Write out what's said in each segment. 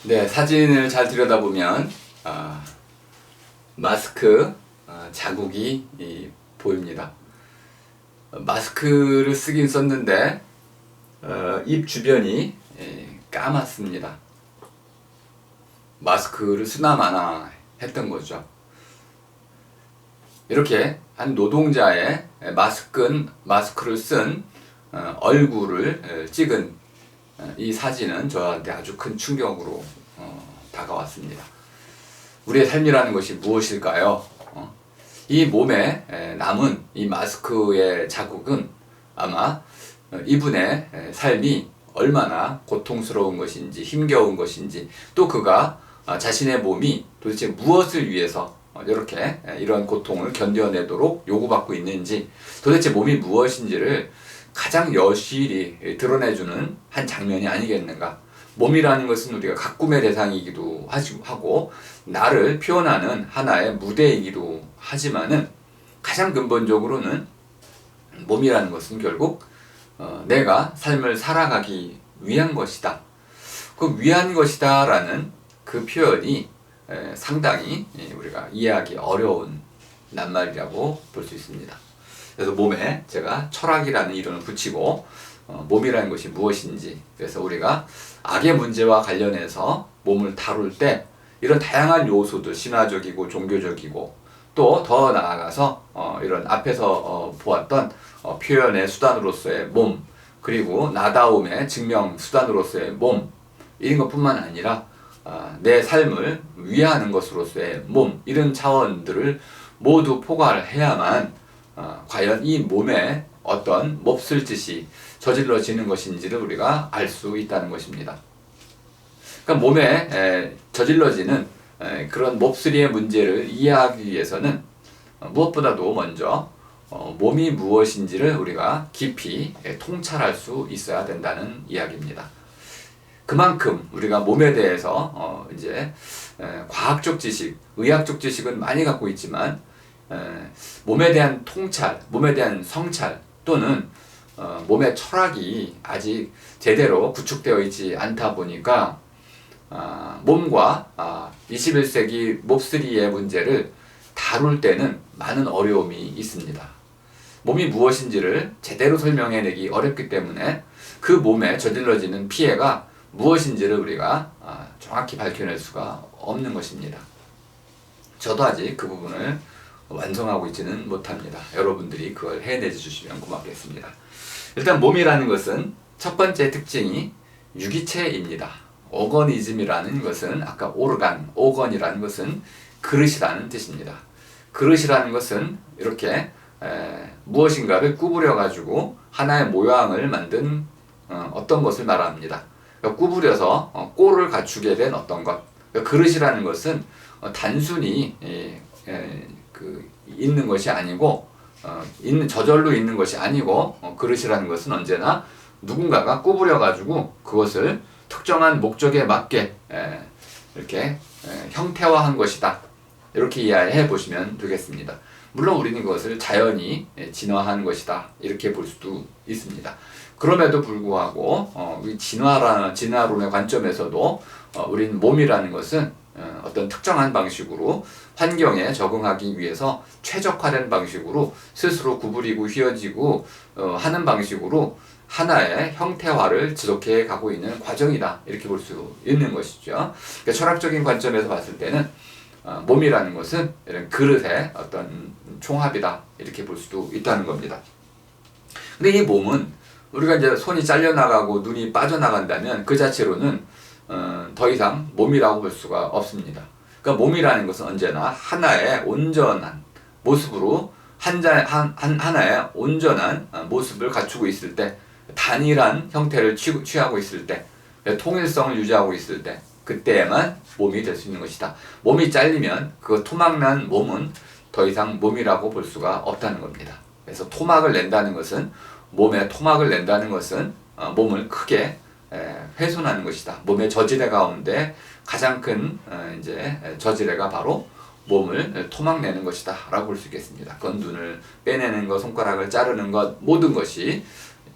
네, 사진을 잘 들여다보면 마스크 자국이 보입니다. 마스크를 쓰긴 썼는데 입 주변이 까맣습니다. 마스크를 쓰나 마나 했던 거죠. 이렇게 한 노동자의 마스크를 쓴 얼굴을 찍은 이 사진은 저한테 아주 큰 충격으로 다가왔습니다. 우리의 삶이라는 것이 무엇일까요? 이 몸에 남은 이 마스크의 자국은 아마 이분의 삶이 얼마나 고통스러운 것인지 힘겨운 것인지, 또 그가 자신의 몸이 도대체 무엇을 위해서 이렇게 이런 고통을 견뎌내도록 요구받고 있는지, 도대체 몸이 무엇인지를 가장 여실히 드러내주는 한 장면이 아니겠는가. 몸이라는 것은 우리가 가꿈의 대상이기도 하고 나를 표현하는 하나의 무대이기도 하지만은, 가장 근본적으로는 몸이라는 것은 결국 내가 삶을 살아가기 위한 것이다. 그 위한 것이다 라는 그 표현이 상당히 우리가 이해하기 어려운 낱말이라고 볼 수 있습니다. 그래서 몸에 제가 철학이라는 이름을 붙이고 몸이라는 것이 무엇인지, 그래서 우리가 악의 문제와 관련해서 몸을 다룰 때 이런 다양한 요소들, 신화적이고 종교적이고 또 더 나아가서 이런 앞에서 보았던 표현의 수단으로서의 몸, 그리고 나다움의 증명 수단으로서의 몸, 이런 것뿐만 아니라 내 삶을 위하는 것으로서의 몸, 이런 차원들을 모두 포괄해야만 과연 이 몸에 어떤 몹쓸 짓이 저질러지는 것인지를 우리가 알 수 있다는 것입니다. 그러니까 몸에 저질러지는 그런 몹쓸이의 문제를 이해하기 위해서는 무엇보다도 먼저 몸이 무엇인지를 우리가 깊이 통찰할 수 있어야 된다는 이야기입니다. 그만큼 우리가 몸에 대해서 이제 과학적 지식, 의학적 지식은 많이 갖고 있지만 몸에 대한 통찰, 몸에 대한 성찰 또는 몸의 철학이 아직 제대로 구축되어 있지 않다 보니까 몸과 21세기 몹쓸이의 문제를 다룰 때는 많은 어려움이 있습니다. 몸이 무엇인지를 제대로 설명해내기 어렵기 때문에 그 몸에 저질러지는 피해가 무엇인지를 우리가 정확히 밝혀낼 수가 없는 것입니다. 저도 아직 그 부분을 완성하고 있지는 못합니다. 여러분들이 그걸 해내 주시면 고맙겠습니다. 일단 몸이라는 것은 첫 번째 특징이 유기체입니다. 오거니즘이라는 것은 아까 오건이라는 것은 그릇이라는 뜻입니다. 그릇이라는 것은 이렇게 무엇인가를 구부려 가지고 하나의 모양을 만든 어떤 것을 말합니다. 그러니까 구부려서 꼴을 갖추게 된 어떤 것. 그러니까 그릇이라는 것은 단순히 있는 것이 아니고 저절로 있는 것이 아니고 그릇이라는 것은 언제나 누군가가 구부려 가지고 그것을 특정한 목적에 맞게 이렇게 형태화한 것이다. 이렇게 이해해 보시면 되겠습니다. 물론 우리는 그것을 자연이 진화한 것이다. 이렇게 볼 수도 있습니다. 그럼에도 불구하고 진화론의 관점에서도 우리는 몸이라는 것은 어떤 특정한 방식으로 환경에 적응하기 위해서 최적화된 방식으로 스스로 구부리고 휘어지고 하는 방식으로 하나의 형태화를 지속해 가고 있는 과정이다. 이렇게 볼 수 있는 것이죠. 그러니까 철학적인 관점에서 봤을 때는 몸이라는 것은 이런 그릇의 어떤 총합이다. 이렇게 볼 수도 있다는 겁니다. 근데 이 몸은 우리가 이제 손이 잘려나가고 눈이 빠져나간다면 그 자체로는 더 이상 몸이라고 볼 수가 없습니다. 그러니까 몸이라는 것은 언제나 하나의 온전한 모습으로 하나의 온전한 모습을 갖추고 있을 때, 단일한 형태를 취하고 있을 때, 통일성을 유지하고 있을 때, 그때에만 몸이 될 수 있는 것이다. 몸이 잘리면 그 토막난 몸은 더 이상 몸이라고 볼 수가 없다는 겁니다. 그래서 몸에 토막을 낸다는 것은 몸을 크게 훼손하는 것이다. 몸의 저지대 가운데 가장 큰 저지대가 바로 몸을 토막내는 것이다 라고 볼 수 있겠습니다. 그건 눈을 빼내는 것, 손가락을 자르는 것, 모든 것이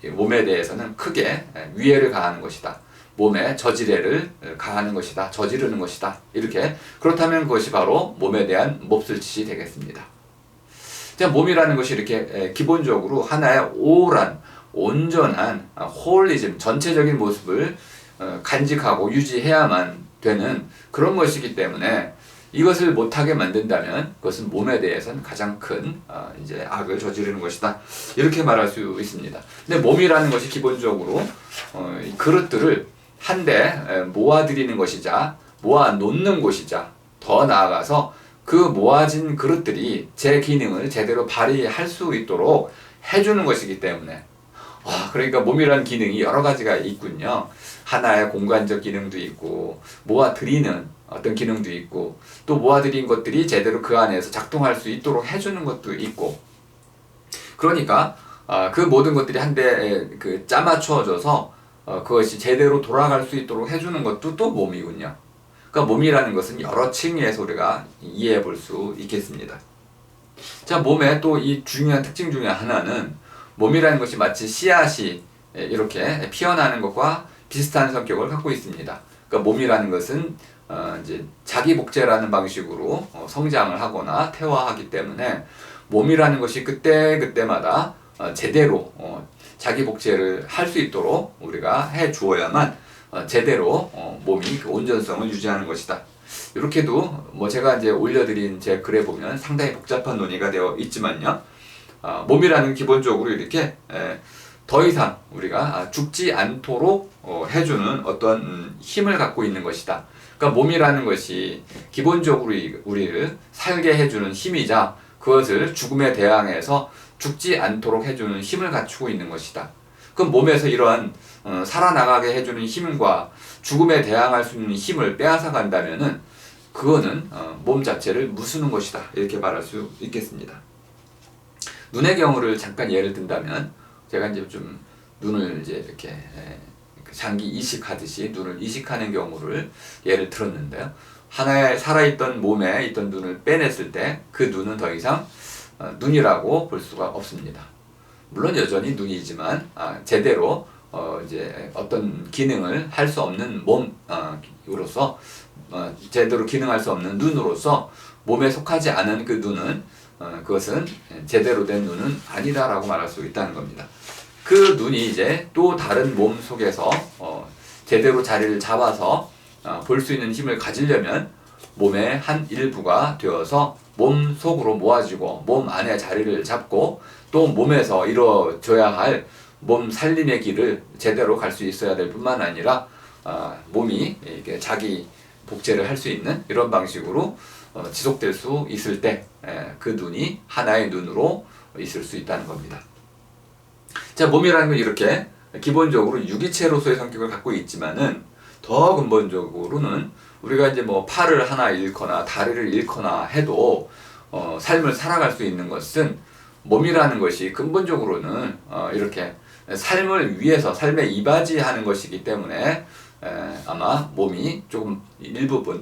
몸에 대해서는 크게 위해를 가하는 것이다. 몸에 저지레를 가하는 것이다. 저지르는 것이다. 이렇게. 그렇다면 그것이 바로 몸에 대한 몹쓸 짓이 되겠습니다. 자, 몸이라는 것이 이렇게 기본적으로 하나의 온전한 홀리즘, 전체적인 모습을 간직하고 유지해야만 되는 그런 것이기 때문에 이것을 못하게 만든다면 그것은 몸에 대해서는 가장 큰 이제 악을 저지르는 것이다. 이렇게 말할 수 있습니다. 근데 몸이라는 것이 기본적으로 그릇들을 한데 모아들이는 것이자 모아 놓는 곳이자 더 나아가서 그 모아진 그릇들이 제 기능을 제대로 발휘할 수 있도록 해주는 것이기 때문에 그러니까 몸이라는 기능이 여러 가지가 있군요. 하나의 공간적 기능도 있고 모아들이는 어떤 기능도 있고 또 모아들인 것들이 제대로 그 안에서 작동할 수 있도록 해주는 것도 있고 그러니까 그 모든 것들이 한데 짜맞춰져서 그것이 제대로 돌아갈 수 있도록 해주는 것도 또 몸이군요. 그러니까 몸이라는 것은 여러 층위에서 우리가 이해해 볼 수 있겠습니다. 자, 몸의 또 이 중요한 특징 중에 하나는 몸이라는 것이 마치 씨앗이 이렇게 피어나는 것과 비슷한 성격을 갖고 있습니다. 그러니까 몸이라는 것은 이제 자기 복제라는 방식으로 성장을 하거나 태화하기 때문에 몸이라는 것이 그때마다 제대로 자기 복제를 할 수 있도록 우리가 해 주어야만 제대로 몸이 그 온전성을 유지하는 것이다. 이렇게도 제가 이제 올려드린 제 글에 보면 상당히 복잡한 논의가 되어 있지만요. 몸이라는 기본적으로 이렇게 더 이상 우리가 죽지 않도록 해주는 어떤 힘을 갖고 있는 것이다. 그러니까 몸이라는 것이 기본적으로 우리를 살게 해주는 힘이자 그것을 죽음에 대항해서 죽지 않도록 해주는 힘을 갖추고 있는 것이다. 그럼 몸에서 이러한 살아나가게 해주는 힘과 죽음에 대항할 수 있는 힘을 빼앗아 간다면은 그거는 몸 자체를 무수는 것이다. 이렇게 말할 수 있겠습니다. 눈의 경우를 잠깐 예를 든다면 제가 이제 좀 눈을 이제 이렇게 장기 이식하듯이 눈을 이식하는 경우를 예를 들었는데요. 하나의 살아있던 몸에 있던 눈을 빼냈을 때 그 눈은 더 이상 눈이라고 볼 수가 없습니다. 물론 여전히 눈이지만 제대로 이제 어떤 기능을 할 수 없는 몸으로서 제대로 기능할 수 없는 눈으로서 몸에 속하지 않은 그 눈은 그것은 제대로 된 눈은 아니다라고 말할 수 있다는 겁니다. 그 눈이 이제 또 다른 몸 속에서 제대로 자리를 잡아서 볼 수 있는 힘을 가지려면 몸의 한 일부가 되어서 몸 속으로 모아지고 몸 안에 자리를 잡고 또 몸에서 이루어져야 할 몸 살림의 길을 제대로 갈 수 있어야 될 뿐만 아니라 몸이 이렇게 자기 복제를 할 수 있는 이런 방식으로 지속될 수 있을 때 그 눈이 하나의 눈으로 있을 수 있다는 겁니다. 자, 몸이라는 건 이렇게 기본적으로 유기체로서의 성격을 갖고 있지만은 더 근본적으로는 우리가 이제 팔을 하나 잃거나 다리를 잃거나 해도 삶을 살아갈 수 있는 것은 몸이라는 것이 근본적으로는 이렇게 삶을 위해서 삶에 이바지하는 것이기 때문에 아마 몸이 조금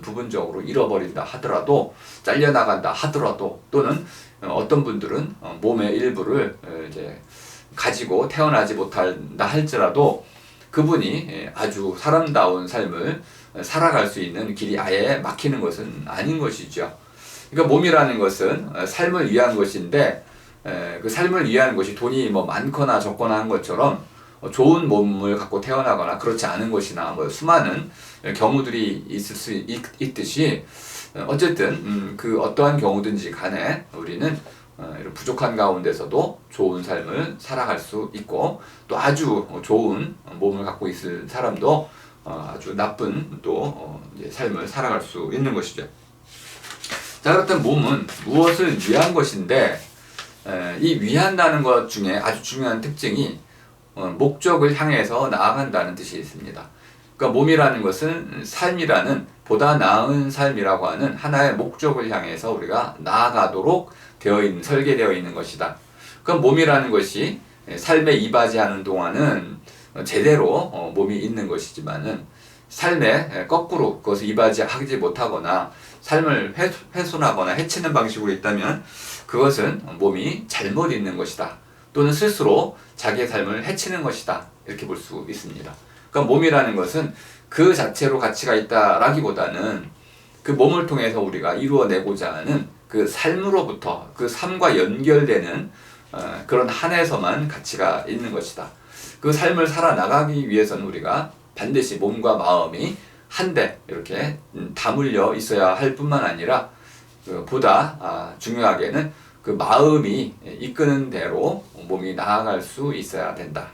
부분적으로 잃어버린다 하더라도 잘려나간다 하더라도 또는 어떤 분들은 몸의 일부를 이제 가지고 태어나지 못한다 할지라도 그분이 아주 사람다운 삶을 살아갈 수 있는 길이 아예 막히는 것은 아닌 것이죠. 그러니까 몸이라는 것은 삶을 위한 것인데 그 삶을 위한 것이 돈이 많거나 적거나 한 것처럼 좋은 몸을 갖고 태어나거나 그렇지 않은 것이나 수많은 경우들이 있을 수 있듯이 어쨌든 그 어떠한 경우든지 간에 우리는 이런 부족한 가운데서도 좋은 삶을 살아갈 수 있고 또 아주 좋은 몸을 갖고 있을 사람도 아주 나쁜 또 이제 삶을 살아갈 수 있는 것이죠. 자, 그렇다면 몸은 무엇을 위한 것인데 이 위한다는 것 중에 아주 중요한 특징이 목적을 향해서 나아간다는 뜻이 있습니다. 그러니까 몸이라는 것은 삶이라는 보다 나은 삶이라고 하는 하나의 목적을 향해서 우리가 나아가도록 설계되어 있는 것이다. 그럼 몸이라는 것이 삶에 이바지하는 동안은 제대로 몸이 있는 것이지만은 삶에 거꾸로 그것을 이바지하지 못하거나 삶을 훼손하거나 해치는 방식으로 있다면 그것은 몸이 잘못 있는 것이다. 또는 스스로 자기의 삶을 해치는 것이다. 이렇게 볼 수 있습니다. 그러니까 몸이라는 것은 그 자체로 가치가 있다라기보다는 그 몸을 통해서 우리가 이루어내고자 하는 그 삶으로부터 그 삶과 연결되는 그런 한에서만 가치가 있는 것이다. 그 삶을 살아나가기 위해서는 우리가 반드시 몸과 마음이 한데 이렇게 다물려 있어야 할 뿐만 아니라 보다 중요하게는 그 마음이 이끄는 대로 몸이 나아갈 수 있어야 된다.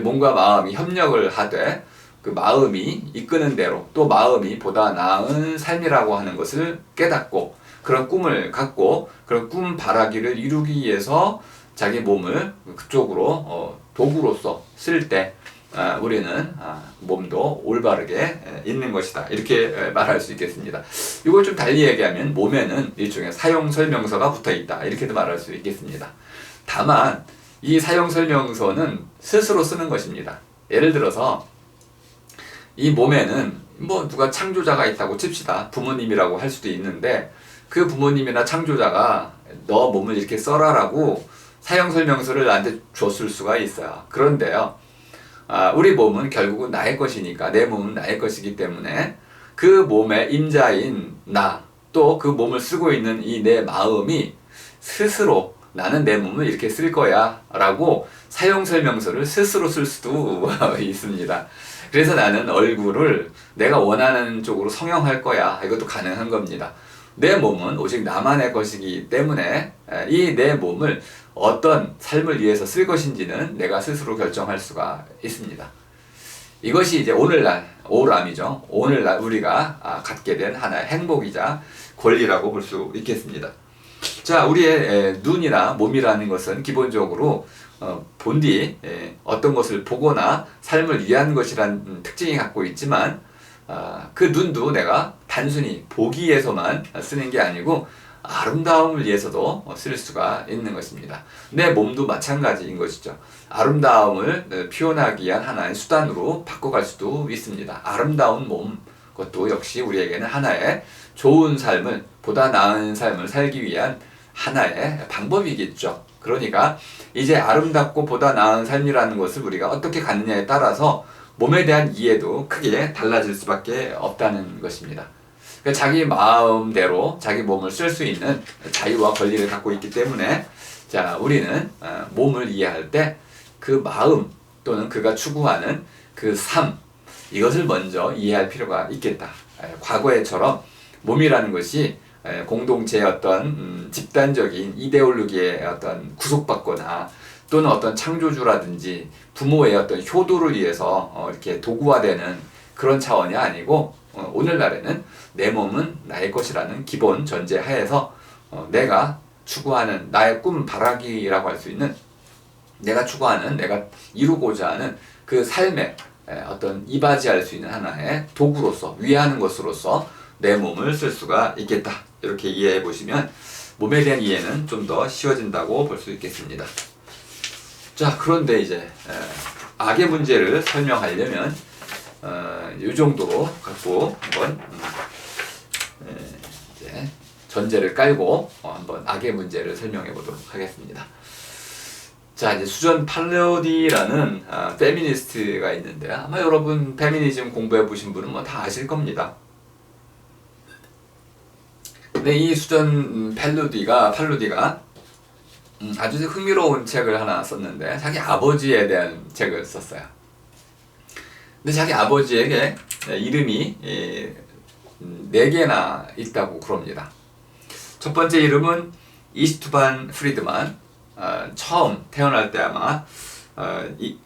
몸과 마음이 협력을 하되 그 마음이 이끄는 대로 또 마음이 보다 나은 삶이라고 하는 것을 깨닫고 그런 꿈을 갖고 그런 꿈 바라기를 이루기 위해서 자기 몸을 그쪽으로 도구로서 쓸 때 우리는 몸도 올바르게 있는 것이다. 이렇게 말할 수 있겠습니다. 이걸 좀 달리 얘기하면 몸에는 일종의 사용설명서가 붙어 있다. 이렇게도 말할 수 있겠습니다. 다만 이 사용설명서는 스스로 쓰는 것입니다. 예를 들어서 이 몸에는 뭐 누가 창조자가 있다고 칩시다. 부모님이라고 할 수도 있는데 그 부모님이나 창조자가 너 몸을 이렇게 써라라고 사용설명서를 나한테 줬을 수가 있어요. 그런데요, 우리 몸은 결국은 나의 것이니까 내 몸은 나의 것이기 때문에 그 몸의 임자인 나, 또 그 몸을 쓰고 있는 이 내 마음이 스스로 나는 내 몸을 이렇게 쓸 거야 라고 사용설명서를 스스로 쓸 수도 있습니다. 그래서 나는 얼굴을 내가 원하는 쪽으로 성형할 거야. 이것도 가능한 겁니다. 내 몸은 오직 나만의 것이기 때문에 이 내 몸을 어떤 삶을 위해서 쓸 것인지는 내가 스스로 결정할 수가 있습니다. 이것이 이제 오늘날, 오람이죠. 오늘날 우리가 갖게 된 하나의 행복이자 권리라고 볼 수 있겠습니다. 자, 우리의 눈이나 몸이라는 것은 기본적으로 본디 어떤 것을 보거나 삶을 위한 것이란 특징이 갖고 있지만 그 눈도 내가 단순히 보기 위해서만 쓰는 게 아니고 아름다움을 위해서도 쓸 수가 있는 것입니다. 내 몸도 마찬가지인 것이죠. 아름다움을 표현하기 위한 하나의 수단으로 바꿔갈 수도 있습니다. 아름다운 몸, 그것도 역시 우리에게는 하나의 좋은 삶을, 보다 나은 삶을 살기 위한 하나의 방법이겠죠. 그러니까 이제 아름답고 보다 나은 삶이라는 것을 우리가 어떻게 갖느냐에 따라서 몸에 대한 이해도 크게 달라질 수밖에 없다는 것입니다. 그러니까 자기 마음대로 자기 몸을 쓸 수 있는 자유와 권리를 갖고 있기 때문에 자, 우리는 몸을 이해할 때 그 마음 또는 그가 추구하는 그 삶, 이것을 먼저 이해할 필요가 있겠다. 과거에처럼 몸이라는 것이 공동체의 어떤 집단적인 이데올로기에 어떤 구속받거나 또는 어떤 창조주라든지 부모의 어떤 효도를 위해서 이렇게 도구화되는 그런 차원이 아니고 오늘날에는 내 몸은 나의 것이라는 기본 전제 하에서 내가 추구하는 나의 꿈 바라기라고 할 수 있는 내가 추구하는 내가 이루고자 하는 그 삶에 어떤 이바지할 수 있는 하나의 도구로서 위하는 것으로서 내 몸을 쓸 수가 있겠다. 이렇게 이해해 보시면 몸에 대한 이해는 좀 더 쉬워진다고 볼 수 있겠습니다. 자, 그런데 이제 악의 문제를 설명하려면 이 정도로 갖고 한번 이제 전제를 깔고 한번 악의 문제를 설명해 보도록 하겠습니다. 자, 이제 수전 팔로디라는 페미니스트가 있는데 아마 여러분 페미니즘 공부해 보신 분은 뭐 다 아실 겁니다. 근데 이 수전 팔로디가 아주 흥미로운 책을 하나 썼는데 자기 아버지에 대한 책을 썼어요. 근데 자기 아버지에게 이름이 4개나 있다고 그럽니다. 첫 번째 이름은 이스트반 프리드만, 처음 태어날 때 아마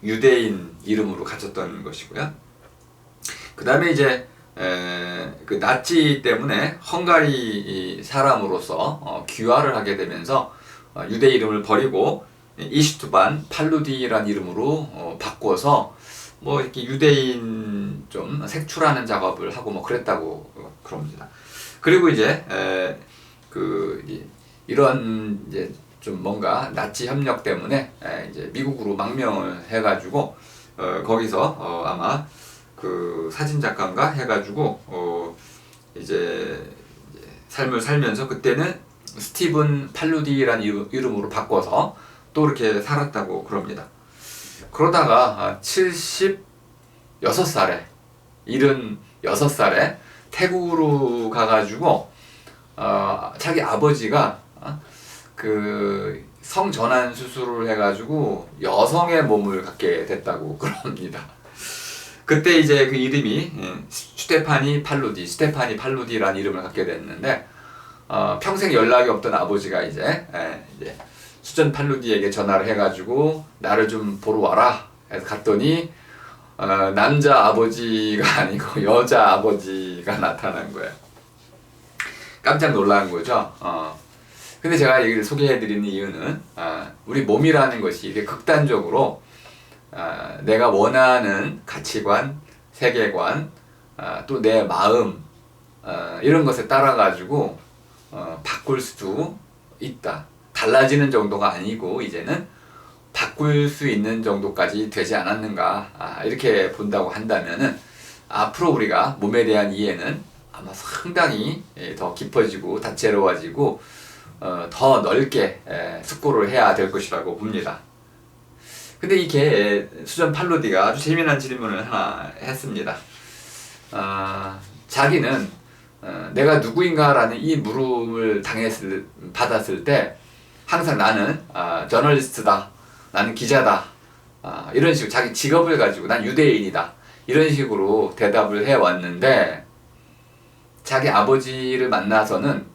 유대인 이름으로 가졌던 것이고요. 그 다음에 이제 그 나치 때문에 헝가리 사람으로서 귀화를 하게 되면서 유대 이름을 버리고 이슈트반 팔루디라는 이름으로 바꿔서 뭐 이렇게 유대인 좀 색출하는 작업을 하고 뭐 그랬다고 그럽니다. 그리고 이제 이런 이제 좀 뭔가 나치 협력 때문에 이제 미국으로 망명을 해가지고 거기서 아마 그 사진 작가인가 해가지고 이제 삶을 살면서 그때는 스티븐 팔루디라는 이름으로 바꿔서 또 이렇게 살았다고 그럽니다. 그러다가 6살에 76살에 태국으로 가가지고 자기 아버지가 그 성전환 수술을 해가지고 여성의 몸을 갖게 됐다고 그럽니다. 그때 이제 그 이름이 스테파니 팔루디라는 이름을 갖게 됐는데 평생 연락이 없던 아버지가 이제 수전 팔루디에게 전화를 해가지고 나를 좀 보러 와라 해서 갔더니 남자 아버지가 아니고 여자 아버지가 나타난 거예요. 깜짝 놀란 거죠. 근데 제가 이걸 소개해드리는 이유는 우리 몸이라는 것이 이렇게 극단적으로 내가 원하는 가치관, 세계관, 또 내 마음 이런 것에 따라 가지고 바꿀 수도 있다. 달라지는 정도가 아니고 이제는 바꿀 수 있는 정도까지 되지 않았는가 이렇게 본다고 한다면은 앞으로 우리가 몸에 대한 이해는 아마 상당히 더 깊어지고 다채로워지고 더 넓게 숙고를 해야 될 것이라고 봅니다. 근데 이게 수전 팔로디가 아주 재미난 질문을 하나 했습니다. 자기는 내가 누구인가라는 이 물음을 받았을 때 항상 나는 저널리스트다, 나는 기자다, 이런 식으로 자기 직업을 가지고 난 유대인이다 이런 식으로 대답을 해왔는데 자기 아버지를 만나서는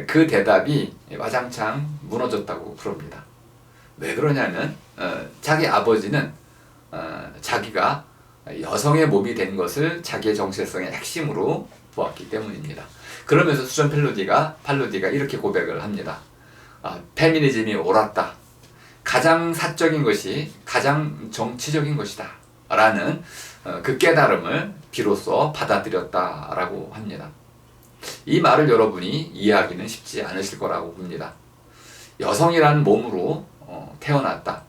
그 대답이 와장창 무너졌다고 그럽니다. 왜 그러냐면 자기 아버지는 자기가 여성의 몸이 된 것을 자기의 정체성의 핵심으로 보았기 때문입니다. 그러면서 수전 팔로디가 이렇게 고백을 합니다. 페미니즘이 옳았다. 가장 사적인 것이 가장 정치적인 것이다. 라는 그 깨달음을 비로소 받아들였다라고 합니다. 이 말을 여러분이 이해하기는 쉽지 않으실 거라고 봅니다. 여성이라는 몸으로 태어났다.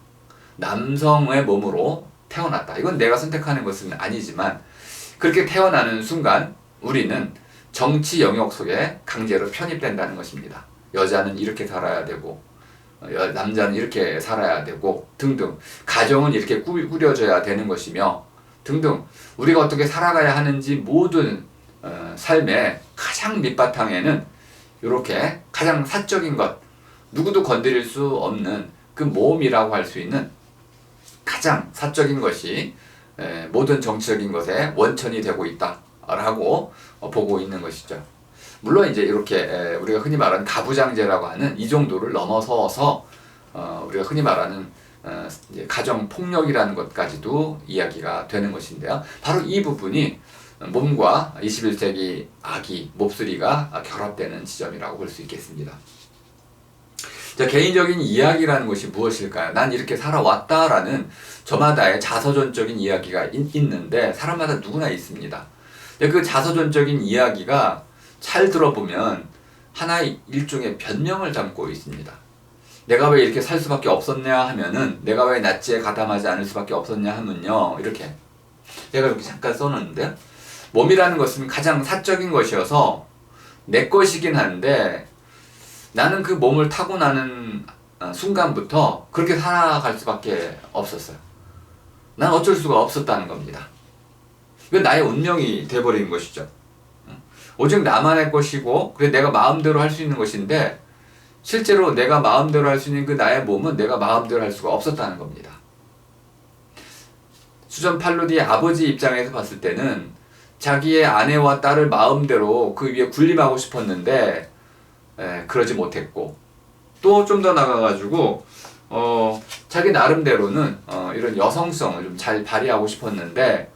남성의 몸으로 태어났다. 이건 내가 선택하는 것은 아니지만 그렇게 태어나는 순간 우리는 정치 영역 속에 강제로 편입된다는 것입니다. 여자는 이렇게 살아야 되고 남자는 이렇게 살아야 되고 등등 가정은 이렇게 꾸려져야 되는 것이며 등등 우리가 어떻게 살아가야 하는지 모든 삶의 가장 밑바탕에는 이렇게 가장 사적인 것 누구도 건드릴 수 없는 그 몸이라고 할 수 있는 가장 사적인 것이 모든 정치적인 것의 원천이 되고 있다라고 보고 있는 것이죠. 물론 이제 이렇게 우리가 흔히 말하는 가부장제라고 하는 이 정도를 넘어서서 우리가 흔히 말하는 가정 폭력이라는 것까지도 이야기가 되는 것인데요. 바로 이 부분이 몸과 21세기 아기 몹쓸이가 결합되는 지점이라고 볼 수 있겠습니다. 자, 개인적인 이야기라는 것이 무엇일까요? 난 이렇게 살아왔다라는 저마다의 자서전적인 이야기가 있는데 사람마다 누구나 있습니다. 그 자서전적인 이야기가 잘 들어보면 하나의 일종의 변명을 담고 있습니다. 내가 왜 이렇게 살 수밖에 없었냐 하면은 내가 왜 낫지에 가담하지 않을 수밖에 없었냐 하면요 이렇게 제가 이렇게 잠깐 써놓는데 몸이라는 것은 가장 사적인 것이어서 내 것이긴 한데 나는 그 몸을 타고 나는 순간부터 그렇게 살아갈 수밖에 없었어요. 난 어쩔 수가 없었다는 겁니다. 이건 나의 운명이 돼버린 것이죠. 오직 나만의 것이고 그래 내가 마음대로 할 수 있는 것인데 실제로 내가 마음대로 할 수 있는 그 나의 몸은 내가 마음대로 할 수가 없었다는 겁니다. 수전 팔로디의 아버지 입장에서 봤을 때는 자기의 아내와 딸을 마음대로 그 위에 군림하고 싶었는데 그러지 못했고 또 좀 더 나가가지고 자기 나름대로는 이런 여성성을 좀 잘 발휘하고 싶었는데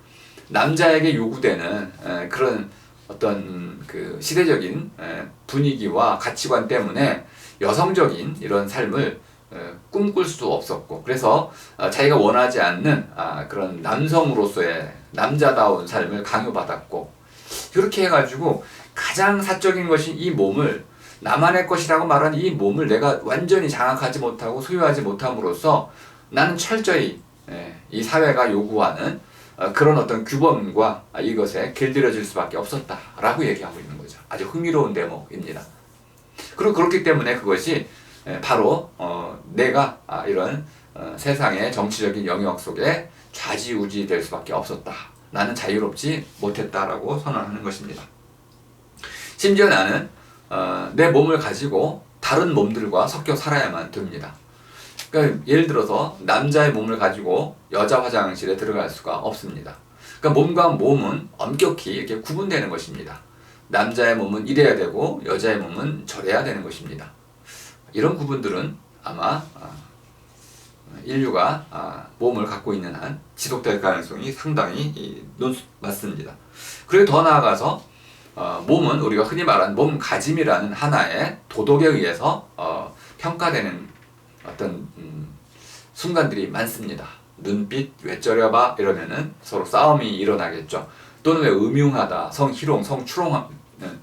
남자에게 요구되는 그런 어떤 그 시대적인 분위기와 가치관 때문에 여성적인 이런 삶을 꿈꿀 수도 없었고 그래서 자기가 원하지 않는 그런 남성으로서의 남자다운 삶을 강요받았고 이렇게 해가지고 가장 사적인 것인 이 몸을 나만의 것이라고 말하는 이 몸을 내가 완전히 장악하지 못하고 소유하지 못함으로써 나는 철저히 이 사회가 요구하는 그런 어떤 규범과 이것에 길들여질 수밖에 없었다라고 얘기하고 있는 거죠. 아주 흥미로운 대목입니다. 그리고 그렇기 때문에 그것이 바로 내가 이런 세상의 정치적인 영역 속에 좌지우지 될 수밖에 없었다. 나는 자유롭지 못했다라고 선언하는 것입니다. 심지어 나는 내 몸을 가지고 다른 몸들과 섞여 살아야만 됩니다. 그러니까 예를 들어서 남자의 몸을 가지고 여자 화장실에 들어갈 수가 없습니다. 그러니까 몸과 몸은 엄격히 이렇게 구분되는 것입니다. 남자의 몸은 이래야 되고 여자의 몸은 저래야 되는 것입니다. 이런 구분들은 아마 인류가 몸을 갖고 있는 한 지속될 가능성이 상당히 낮습니다. 그리고 더 나아가서 몸은 우리가 흔히 말하는 몸가짐이라는 하나의 도덕에 의해서 평가되는 어떤 순간들이 많습니다. 눈빛 왜 째려봐 이러면은 서로 싸움이 일어나겠죠. 또는 왜 음흉하다, 성희롱,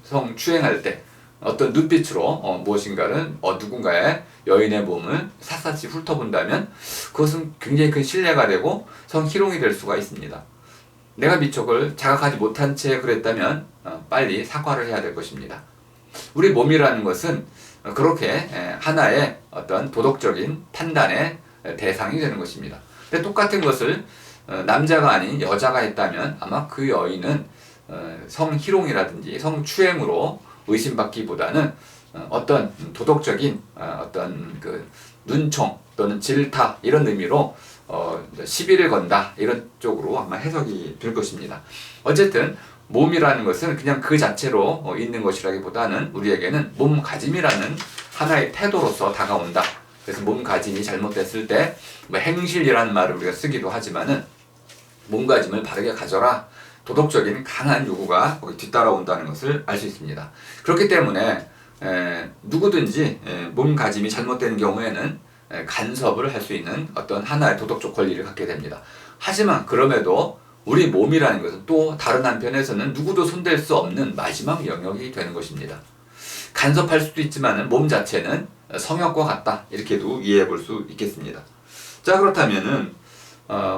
성추행할 때 어떤 눈빛으로 무엇인가를 누군가의 여인의 몸을 샅샅이 훑어본다면 그것은 굉장히 큰 신뢰가 되고 성희롱이 될 수가 있습니다. 내가 미촉을 자각하지 못한 채 그랬다면 빨리 사과를 해야 될 것입니다. 우리 몸이라는 것은 그렇게 하나의 어떤 도덕적인 판단의 대상이 되는 것입니다. 근데 똑같은 것을 남자가 아닌 여자가 했다면 아마 그 여인은 성희롱이라든지 성추행으로 의심받기보다는 어떤 도덕적인 어떤 그 눈총 또는 질타 이런 의미로 시비를 건다 이런 쪽으로 아마 해석이 될 것입니다. 어쨌든 몸이라는 것은 그냥 그 자체로 있는 것이라기보다는 우리에게는 몸가짐이라는 하나의 태도로서 다가온다. 그래서 몸가짐이 잘못됐을 때 뭐 행실이라는 말을 우리가 쓰기도 하지만은 몸가짐을 바르게 가져라. 도덕적인 강한 요구가 거기 뒤따라온다는 것을 알 수 있습니다. 그렇기 때문에 누구든지 몸가짐이 잘못되는 경우에는 간섭을 할 수 있는 어떤 하나의 도덕적 권리를 갖게 됩니다. 하지만 그럼에도 우리 몸이라는 것은 또 다른 한편에서는 누구도 손댈 수 없는 마지막 영역이 되는 것입니다. 간섭할 수도 있지만 몸 자체는 성역과 같다 이렇게도 이해해 볼 수 있겠습니다. 자, 그렇다면은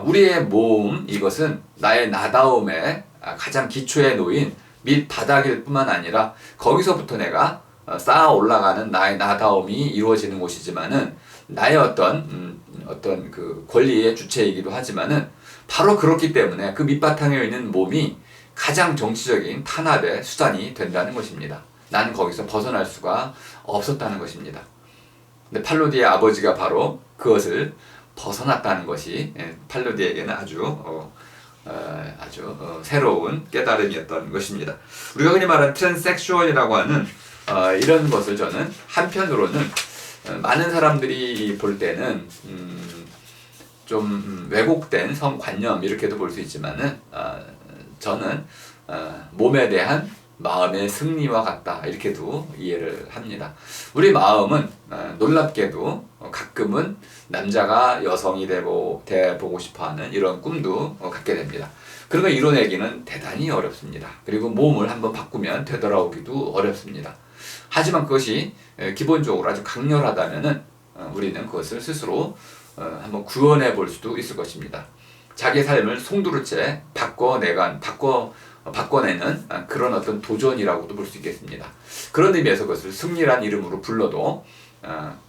우리의 몸 이것은 나의 나다움의 가장 기초에 놓인 밑바닥일 뿐만 아니라 거기서부터 내가 쌓아 올라가는 나의 나다움이 이루어지는 곳이지만은 나의 어떤 그 권리의 주체이기도 하지만은 바로 그렇기 때문에 그 밑바탕에 있는 몸이 가장 정치적인 탄압의 수단이 된다는 것입니다. 나는 거기서 벗어날 수가 없었다는 것입니다. 근데 팔로디의 아버지가 바로 그것을 벗어났다는 것이 팔로디에게는 아주 새로운 깨달음이었던 것입니다. 우리가 흔히 말하는 트랜스섹슈얼이라고 하는 이런 것을 저는 한편으로는 많은 사람들이 볼 때는 좀 왜곡된 성관념 이렇게도 볼 수 있지만은 저는 몸에 대한 마음의 승리와 같다 이렇게도 이해를 합니다. 우리 마음은 놀랍게도 가끔은 남자가 여성이 돼보고 싶어하는 이런 꿈도 갖게 됩니다. 그런 걸 이뤄내기는 대단히 어렵습니다. 그리고 몸을 한번 바꾸면 되돌아오기도 어렵습니다. 하지만 그것이 기본적으로 아주 강렬하다면은 우리는 그것을 스스로 한번 구현해 볼 수도 있을 것입니다. 자기 삶을 송두리째 바꿔내는 그런 어떤 도전이라고도 볼 수 있겠습니다. 그런 의미에서 그것을 승리란 이름으로 불러도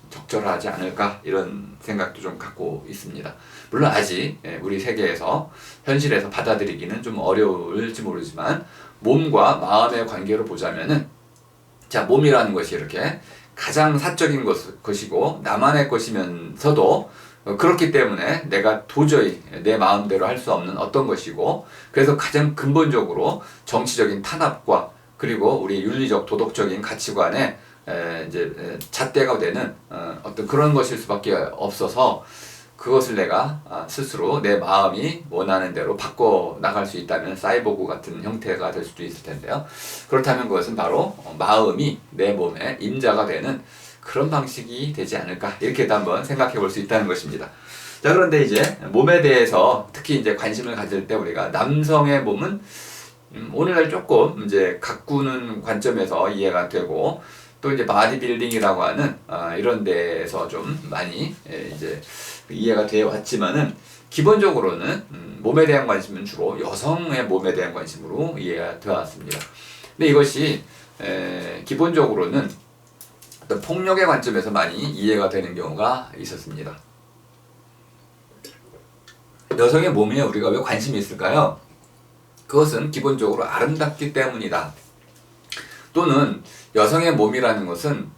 적절하지 않을까 이런 생각도 좀 갖고 있습니다. 물론 아직 우리 세계에서 현실에서 받아들이기는 좀 어려울지 모르지만 몸과 마음의 관계로 보자면은 자, 몸이라는 것이 이렇게 가장 사적인 것이고 나만의 것이면서도 그렇기 때문에 내가 도저히 내 마음대로 할 수 없는 어떤 것이고 그래서 가장 근본적으로 정치적인 탄압과 그리고 우리 윤리적 도덕적인 가치관에 이제 잣대가 되는 어떤 그런 것일 수밖에 없어서 그것을 내가 스스로 내 마음이 원하는 대로 바꿔 나갈 수 있다면 사이보그 같은 형태가 될 수도 있을 텐데요. 그렇다면 그것은 바로 마음이 내 몸의 임자가 되는 그런 방식이 되지 않을까 이렇게도 한번 생각해 볼 수 있다는 것입니다. 자, 그런데 이제 몸에 대해서 특히 이제 관심을 가질 때 우리가 남성의 몸은 오늘날 조금 이제 가꾸는 관점에서 이해가 되고 또 이제 바디빌딩이라고 하는 이런 데에서 좀 많이 이제 이해가 되어 왔지만은 기본적으로는 몸에 대한 관심은 주로 여성의 몸에 대한 관심으로 이해가 되어 왔습니다. 근데 이것이 기본적으로는 어떤 폭력의 관점에서 많이 이해가 되는 경우가 있었습니다. 여성의 몸에 우리가 왜 관심이 있을까요? 그것은 기본적으로 아름답기 때문이다. 또는 여성의 몸이라는 것은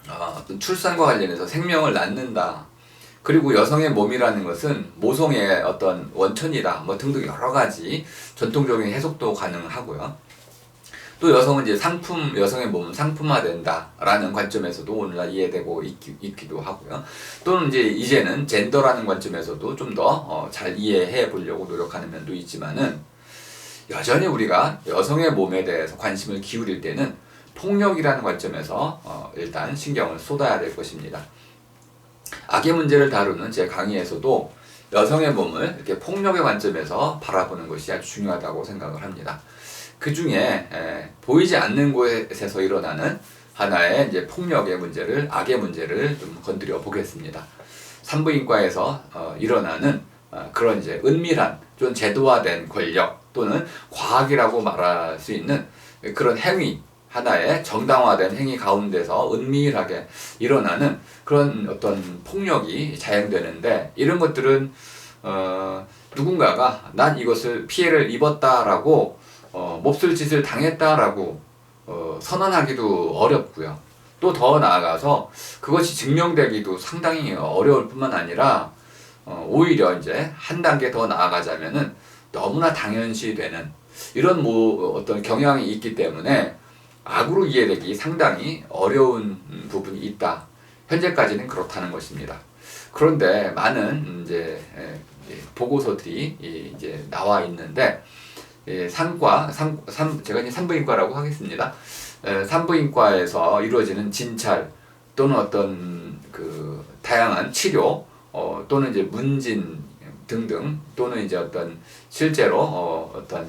어떤 출산과 관련해서 생명을 낳는다. 그리고 여성의 몸이라는 것은 모성의 어떤 원천이다. 뭐 등등 여러 가지 전통적인 해석도 가능하고요. 또 여성은 이제 여성의 몸은 상품화된다 라는 관점에서도 오늘날 이해되고 있기도 하고요. 또는 이제는 젠더라는 관점에서도 좀 더 잘 이해해 보려고 노력하는 면도 있지만은, 여전히 우리가 여성의 몸에 대해서 관심을 기울일 때는 폭력이라는 관점에서 일단 신경을 쏟아야 될 것입니다. 악의 문제를 다루는 제 강의에서도 여성의 몸을 이렇게 폭력의 관점에서 바라보는 것이 아주 중요하다고 생각을 합니다. 그 중에 보이지 않는 곳에서 일어나는 하나의 이제 폭력의 문제를, 악의 문제를 좀 건드려 보겠습니다. 산부인과에서 일어나는 그런 이제 은밀한, 좀 제도화된 권력 또는 과학이라고 말할 수 있는 그런 행위, 하나의 정당화된 행위 가운데서 은밀하게 일어나는 그런 어떤 폭력이 자행되는데, 이런 것들은 누군가가 난 이것을 피해를 입었다라고 몹쓸 짓을 당했다라고 선언하기도 어렵고요. 또 더 나아가서 그것이 증명되기도 상당히 어려울 뿐만 아니라 오히려 이제 한 단계 더 나아가자면은 너무나 당연시되는 이런 어떤 경향이 있기 때문에 악으로 이해되기 상당히 어려운 부분이 있다. 현재까지는 그렇다는 것입니다. 그런데 많은 이제 보고서들이 이제 나와 있는데, 제가 이제 산부인과라고 하겠습니다. 산부인과에서 이루어지는 진찰 또는 어떤 그 다양한 치료 또는 이제 문진 등등, 또는 이제 어떤 실제로 어떤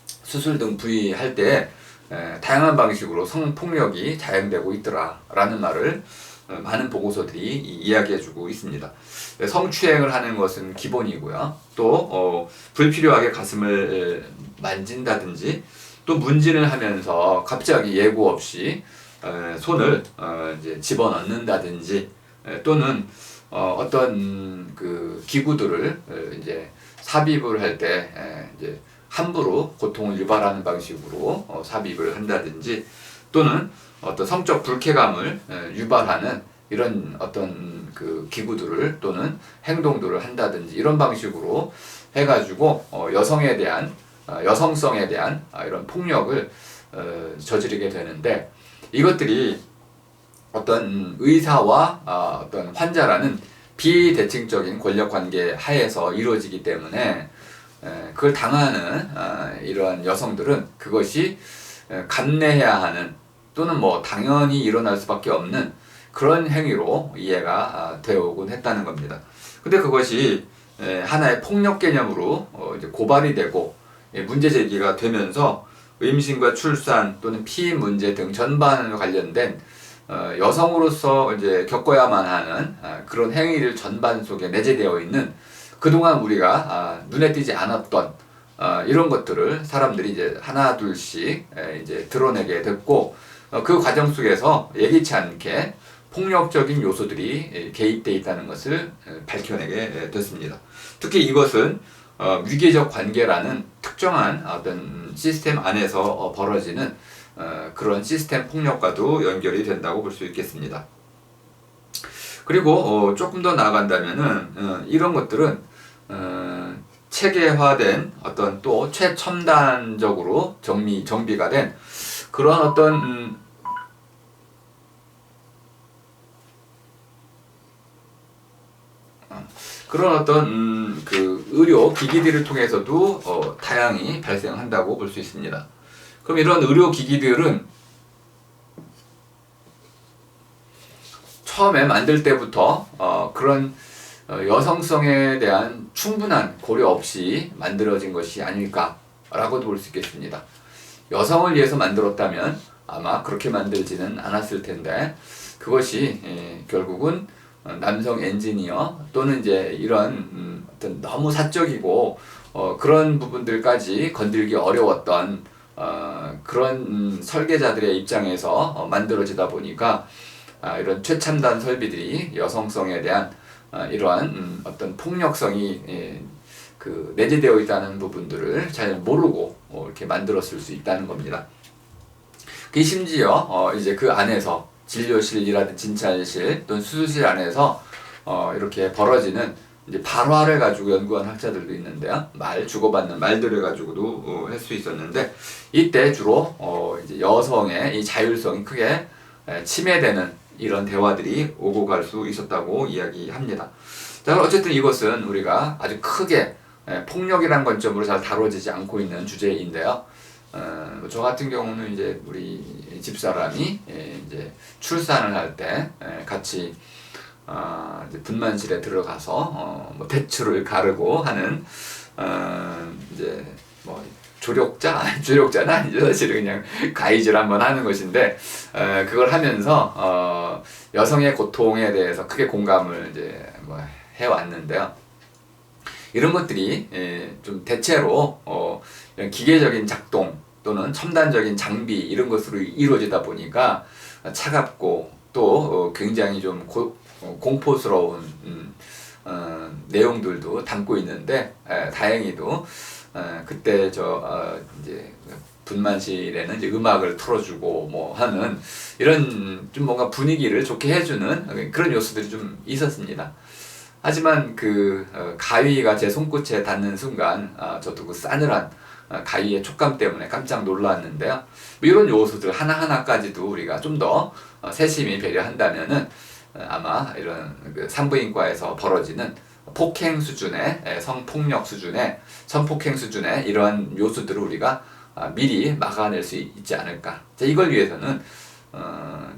수술 등 부위할 때 다양한 방식으로 성폭력이 자행되고 있더라라는 말을 많은 보고서들이 이야기해주고 있습니다. 성추행을 하는 것은 기본이고요. 또 불필요하게 가슴을 만진다든지, 또 문진을 하면서 갑자기 예고 없이 손을 이제 집어넣는다든지, 또는 어떤 그 기구들을 이제 삽입을 할 때 이제 함부로 고통을 유발하는 방식으로 삽입을 한다든지, 또는 어떤 성적 불쾌감을 유발하는 이런 어떤 그 기구들을 또는 행동들을 한다든지, 이런 방식으로 해가지고 여성에 대한 여성성에 대한 이런 폭력을 저지르게 되는데, 이것들이 어떤 의사와 어떤 환자라는 비대칭적인 권력관계 하에서 이루어지기 때문에 그걸 당하는 이러한 여성들은 그것이 감내해야 하는, 또는 뭐 당연히 일어날 수밖에 없는 그런 행위로 이해가 되어 오곤 했다는 겁니다. 근데 그것이 하나의 폭력 개념으로 이제 고발이 되고 문제 제기가 되면서 임신과 출산 또는 피임 문제 등 전반과 관련된 여성으로서 이제 겪어야만 하는 그런 행위들 전반 속에 내재되어 있는, 그동안 우리가 눈에 띄지 않았던 이런 것들을 사람들이 이제 하나 둘씩 이제 드러내게 됐고, 그 과정 속에서 예기치 않게 폭력적인 요소들이 개입되어 있다는 것을 밝혀내게 됐습니다. 특히 이것은 위계적 관계라는 특정한 어떤 시스템 안에서 벌어지는 그런 시스템 폭력과도 연결이 된다고 볼 수 있겠습니다. 그리고 조금 더 나아간다면은 이런 것들은 체계화된 어떤 또 최첨단적으로 정비가 된 그런 어떤 그 의료 기기들을 통해서도 다양히 발생한다고 볼 수 있습니다. 그럼 이런 의료 기기들은 처음에 만들 때부터 그런 여성성에 대한 충분한 고려 없이 만들어진 것이 아닐까라고도 볼 수 있겠습니다. 여성을 위해서 만들었다면 아마 그렇게 만들지는 않았을 텐데, 그것이 결국은 남성 엔지니어 또는 이제 이런 어떤 너무 사적이고 그런 부분들까지 건들기 어려웠던 그런 설계자들의 입장에서 만들어지다 보니까 이런 최첨단 설비들이 여성성에 대한 이러한 어떤 폭력성이 그 내재되어 있다는 부분들을 잘 모르고 이렇게 만들었을 수 있다는 겁니다. 그 심지어 이제 그 안에서 진료실이라든 진찰실 또는 수술실 안에서 이렇게 벌어지는 이제 발화를 가지고 연구한 학자들도 있는데요. 주고받는 말들을 가지고도 할 수 있었는데, 이때 주로 이제 여성의 이 자율성이 크게 침해되는 이런 대화들이 오고 갈 수 있었다고 이야기합니다. 자, 어쨌든 이것은 우리가 아주 크게 폭력이란 관점으로 잘 다뤄지지 않고 있는 주제인데요. 저 같은 경우는 이제 우리 집사람이 이제 출산을 할 때 같이 이제 분만실에 들어가서 뭐 대추를 가르고 하는 이제 뭐 조력자는 아니죠. 사실은 그냥 가이즈를 한번 하는 것인데, 그걸 하면서 여성의 고통에 대해서 크게 공감을 이제 뭐 해왔는데요. 이런 것들이 좀 대체로 이런 기계적인 작동 또는 첨단적인 장비 이런 것으로 이루어지다 보니까 차갑고 또 굉장히 좀 공포스러운 내용들도 담고 있는데, 다행히도 그때 이제 분만실에는 이제 음악을 틀어주고 뭐 하는 이런 좀 뭔가 분위기를 좋게 해주는 그런 요소들이 좀 있었습니다. 하지만 그 가위가 제 손끝에 닿는 순간 저도 그 싸늘한 가위의 촉감 때문에 깜짝 놀랐는데요. 이런 요소들 하나하나까지도 우리가 좀 더 세심히 배려한다면은 아마 이런 그 산부인과에서 벌어지는 폭행 수준의 성폭력 수준의 성폭행 수준의 이러한 요소들을 우리가 미리 막아낼 수 있지 않을까. 이걸 위해서는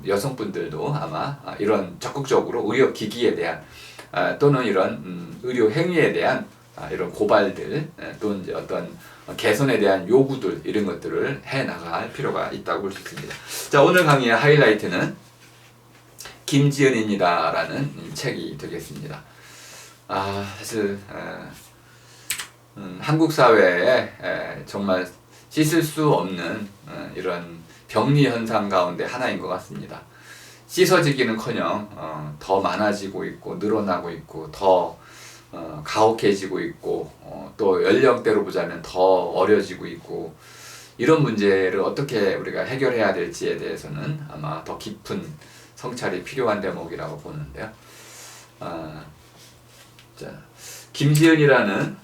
여성분들도 아마 이런 적극적으로 의료기기에 대한 또는 이런 의료 행위에 대한 이런 고발들 또는 이제 어떤 개선에 대한 요구들 이런 것들을 해 나갈 필요가 있다고 볼 수 있습니다. 자, 오늘 강의의 하이라이트는 김지은입니다라는 책이 되겠습니다. 사실 한국 사회에 정말 씻을 수 없는 이런 병리 현상 가운데 하나인 것 같습니다. 씻어지기는커녕 더 많아지고 있고 늘어나고 있고 더 가혹해지고 있고 또 연령대로 보자면 더 어려지고 있고, 이런 문제를 어떻게 우리가 해결해야 될지에 대해서는 아마 더 깊은 성찰이 필요한 대목이라고 보는데요. 자, 김지은이라는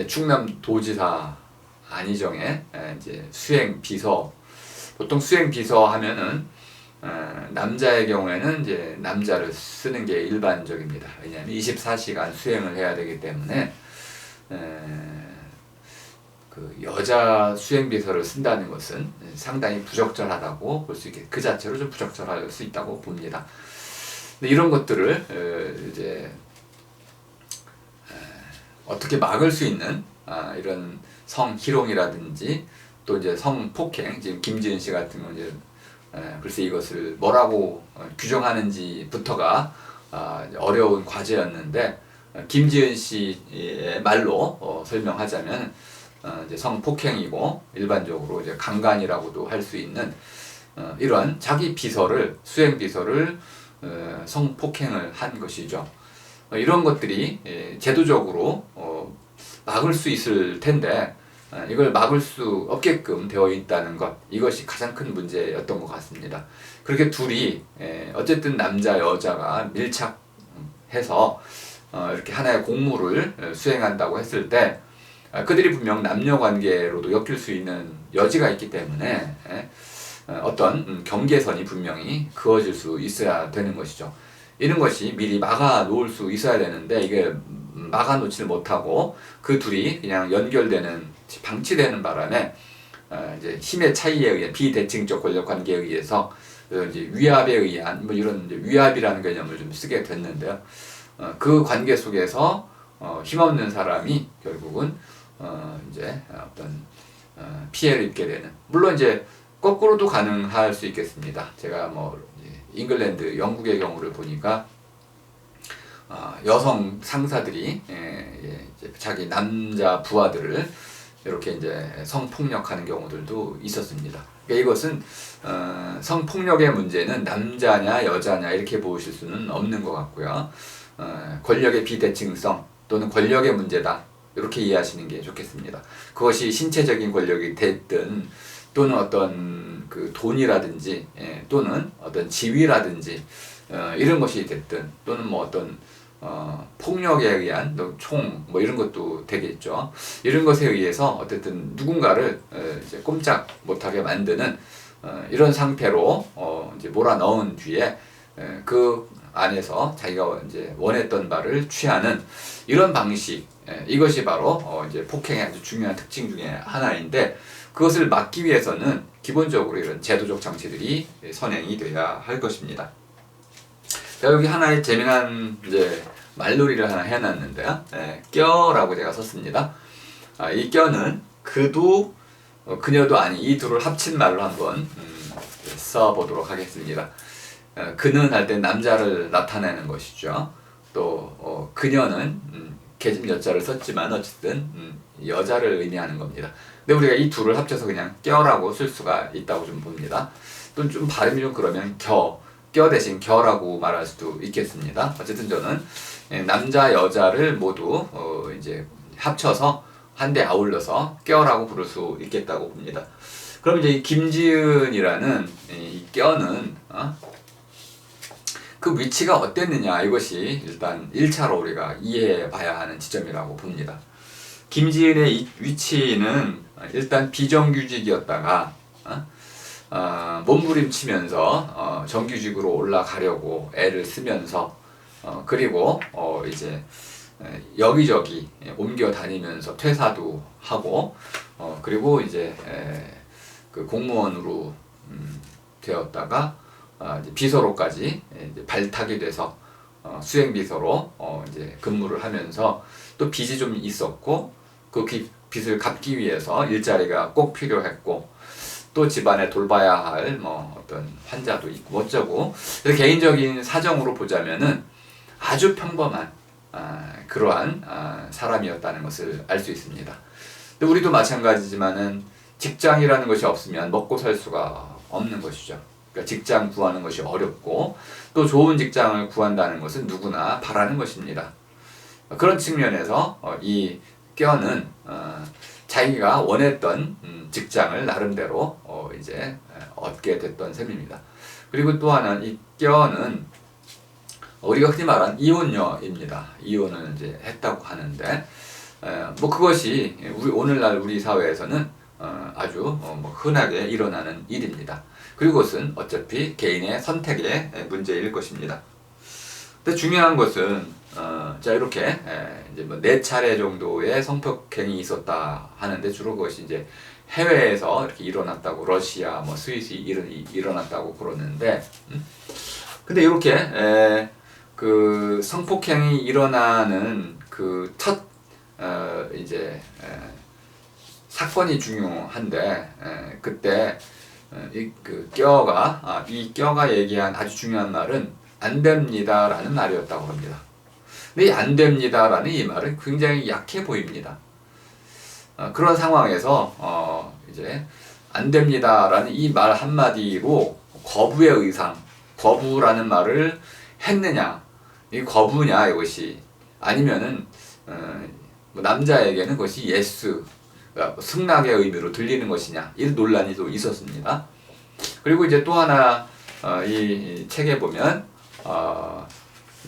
충남도지사 안희정의 이제 수행 비서. 보통 수행 비서 하면은 남자의 경우에는 이제 남자를 쓰는 게 일반적입니다. 왜냐하면 24시간 수행을 해야 되기 때문에 그 여자 수행 비서를 쓴다는 것은 상당히 부적절하다고 볼 수 있게, 그 자체로 좀 부적절할 수 있다고 봅니다. 근데 이런 것들을 이제 어떻게 막을 수 있는 이런 성희롱이라든지 또 이제 성폭행, 지금 김지은 씨 같은 경우 이제 글쎄 이것을 뭐라고 규정하는지부터가 어려운 과제였는데, 김지은 씨의 말로 설명하자면 이제 성폭행이고 일반적으로 이제 강간이라고도 할 수 있는 이런 자기 비서를 수행 비서를 성폭행을 한 것이죠. 이런 것들이 제도적으로 막을 수 있을 텐데 이걸 막을 수 없게끔 되어 있다는 것, 이것이 가장 큰 문제였던 것 같습니다. 그렇게 둘이 어쨌든 남자 여자가 밀착해서 이렇게 하나의 공무를 수행한다고 했을 때 그들이 분명 남녀관계로도 엮일 수 있는 여지가 있기 때문에 어떤 경계선이 분명히 그어질 수 있어야 되는 것이죠. 이런 것이 미리 막아 놓을 수 있어야 되는데 이게 막아 놓지를 못하고 그 둘이 그냥 연결되는, 방치되는 바람에 이제 힘의 차이에 의해 비대칭적 권력 관계에 의해서 이제 위압에 의한 뭐 이런 이제 위압이라는 개념을 좀 쓰게 됐는데요. 그 관계 속에서 힘없는 사람이 결국은 이제 어떤 피해를 입게 되는, 물론 이제 거꾸로도 가능할 수 있겠습니다. 제가 뭐 잉글랜드, 영국의 경우를 보니까 여성 상사들이 이제 자기 남자 부하들을 이렇게 이제 성폭력하는 경우들도 있었습니다. 그러니까 이것은 성폭력의 문제는 남자냐 여자냐 이렇게 보실 수는 없는 것 같고요. 권력의 비대칭성 또는 권력의 문제다. 이렇게 이해하시는 게 좋겠습니다. 그것이 신체적인 권력이 됐든 또는 어떤 그 돈이라든지 또는 어떤 지위라든지 이런 것이 됐든 또는 뭐 어떤 폭력에 의한 총 뭐 이런 것도 되겠죠. 이런 것에 의해서 어쨌든 누군가를 이제 꼼짝 못하게 만드는 이런 상태로 이제 몰아넣은 뒤에 그 안에서 자기가 이제 원했던 바를 취하는 이런 방식, 이것이 바로 이제 폭행의 아주 중요한 특징 중에 하나인데, 그것을 막기 위해서는 기본적으로 이런 제도적 장치들이 선행이 돼야 할 것입니다. 자, 여기 하나의 재미난 이제 말놀이를 하나 해놨는데요. 껴라고 제가 썼습니다. 이 껴는 그도 그녀도 아닌 이 둘을 합친 말로 한번 써보도록 하겠습니다. 그는 할 때 남자를 나타내는 것이죠. 또 그녀는 계집 여자를 썼지만 어쨌든 여자를 의미하는 겁니다. 근데 우리가 이 둘을 합쳐서 그냥 껴라고 쓸 수가 있다고 좀 봅니다. 또 좀 발음이 좀 그러면 껴 대신 겨라고 말할 수도 있겠습니다. 어쨌든 저는 남자 여자를 모두 이제 합쳐서 한데 아울러서 껴라고 부를 수 있겠다고 봅니다. 그럼 이제 이 김지은이라는 이 껴는 그 위치가 어땠느냐, 이것이 일단 1차로 우리가 이해해 봐야 하는 지점이라고 봅니다. 김지은의 이 위치는 일단 비정규직이었다가 몸부림치면서 정규직으로 올라가려고 애를 쓰면서 그리고 이제 여기저기 옮겨 다니면서 퇴사도 하고 그리고 이제 그 공무원으로 되었다가 이제 비서로까지 이제 발탁이 돼서 수행비서로 이제 근무를 하면서 또 빚이 좀 있었고 그 빚을 갚기 위해서 일자리가 꼭 필요했고 또 집안에 돌봐야 할 뭐 어떤 환자도 있고 어쩌고, 그래서 개인적인 사정으로 보자면은 아주 평범한 그러한 사람이었다는 것을 알 수 있습니다. 근데 우리도 마찬가지지만은 직장이라는 것이 없으면 먹고 살 수가 없는 것이죠. 그러니까 직장 구하는 것이 어렵고 또 좋은 직장을 구한다는 것은 누구나 바라는 것입니다. 그런 측면에서 이 껴는 자기가 원했던 직장을 나름대로 이제 얻게 됐던 셈입니다. 그리고 또 하나는 이 껴는 우리가 흔히 말하는 이혼녀입니다. 이혼을 이제 했다고 하는데 뭐 그것이 오늘날 우리 사회에서는 아주 뭐 흔하게 일어나는 일입니다. 그리고 그것은 어차피 개인의 선택의 문제일 것입니다. 근데 중요한 것은 자 이렇게 이제 뭐 4차례 정도의 성폭행이 있었다 하는데 주로 그것이 이제 해외에서 이렇게 일어났다고, 러시아 뭐 스위스 일어났다고 그러는데 근데 이렇게 그 성폭행이 일어나는 그 첫 이제 사건이 중요한데 그때 이 껴가 얘기한 아주 중요한 말은 안 됩니다라는 말이었다고 합니다. 근데 이 안 됩니다라는 이 말은 굉장히 약해 보입니다. 그런 상황에서 이제 안 됩니다라는 이 말 한마디로 거부의 의상, 거부라는 말을 했느냐, 이 거부냐 이것이, 아니면은 뭐 남자에게는 그것이 예스, 그러니까 승낙의 의미로 들리는 것이냐, 이 논란이 또 있었습니다. 그리고 이제 또 하나 이 책에 보면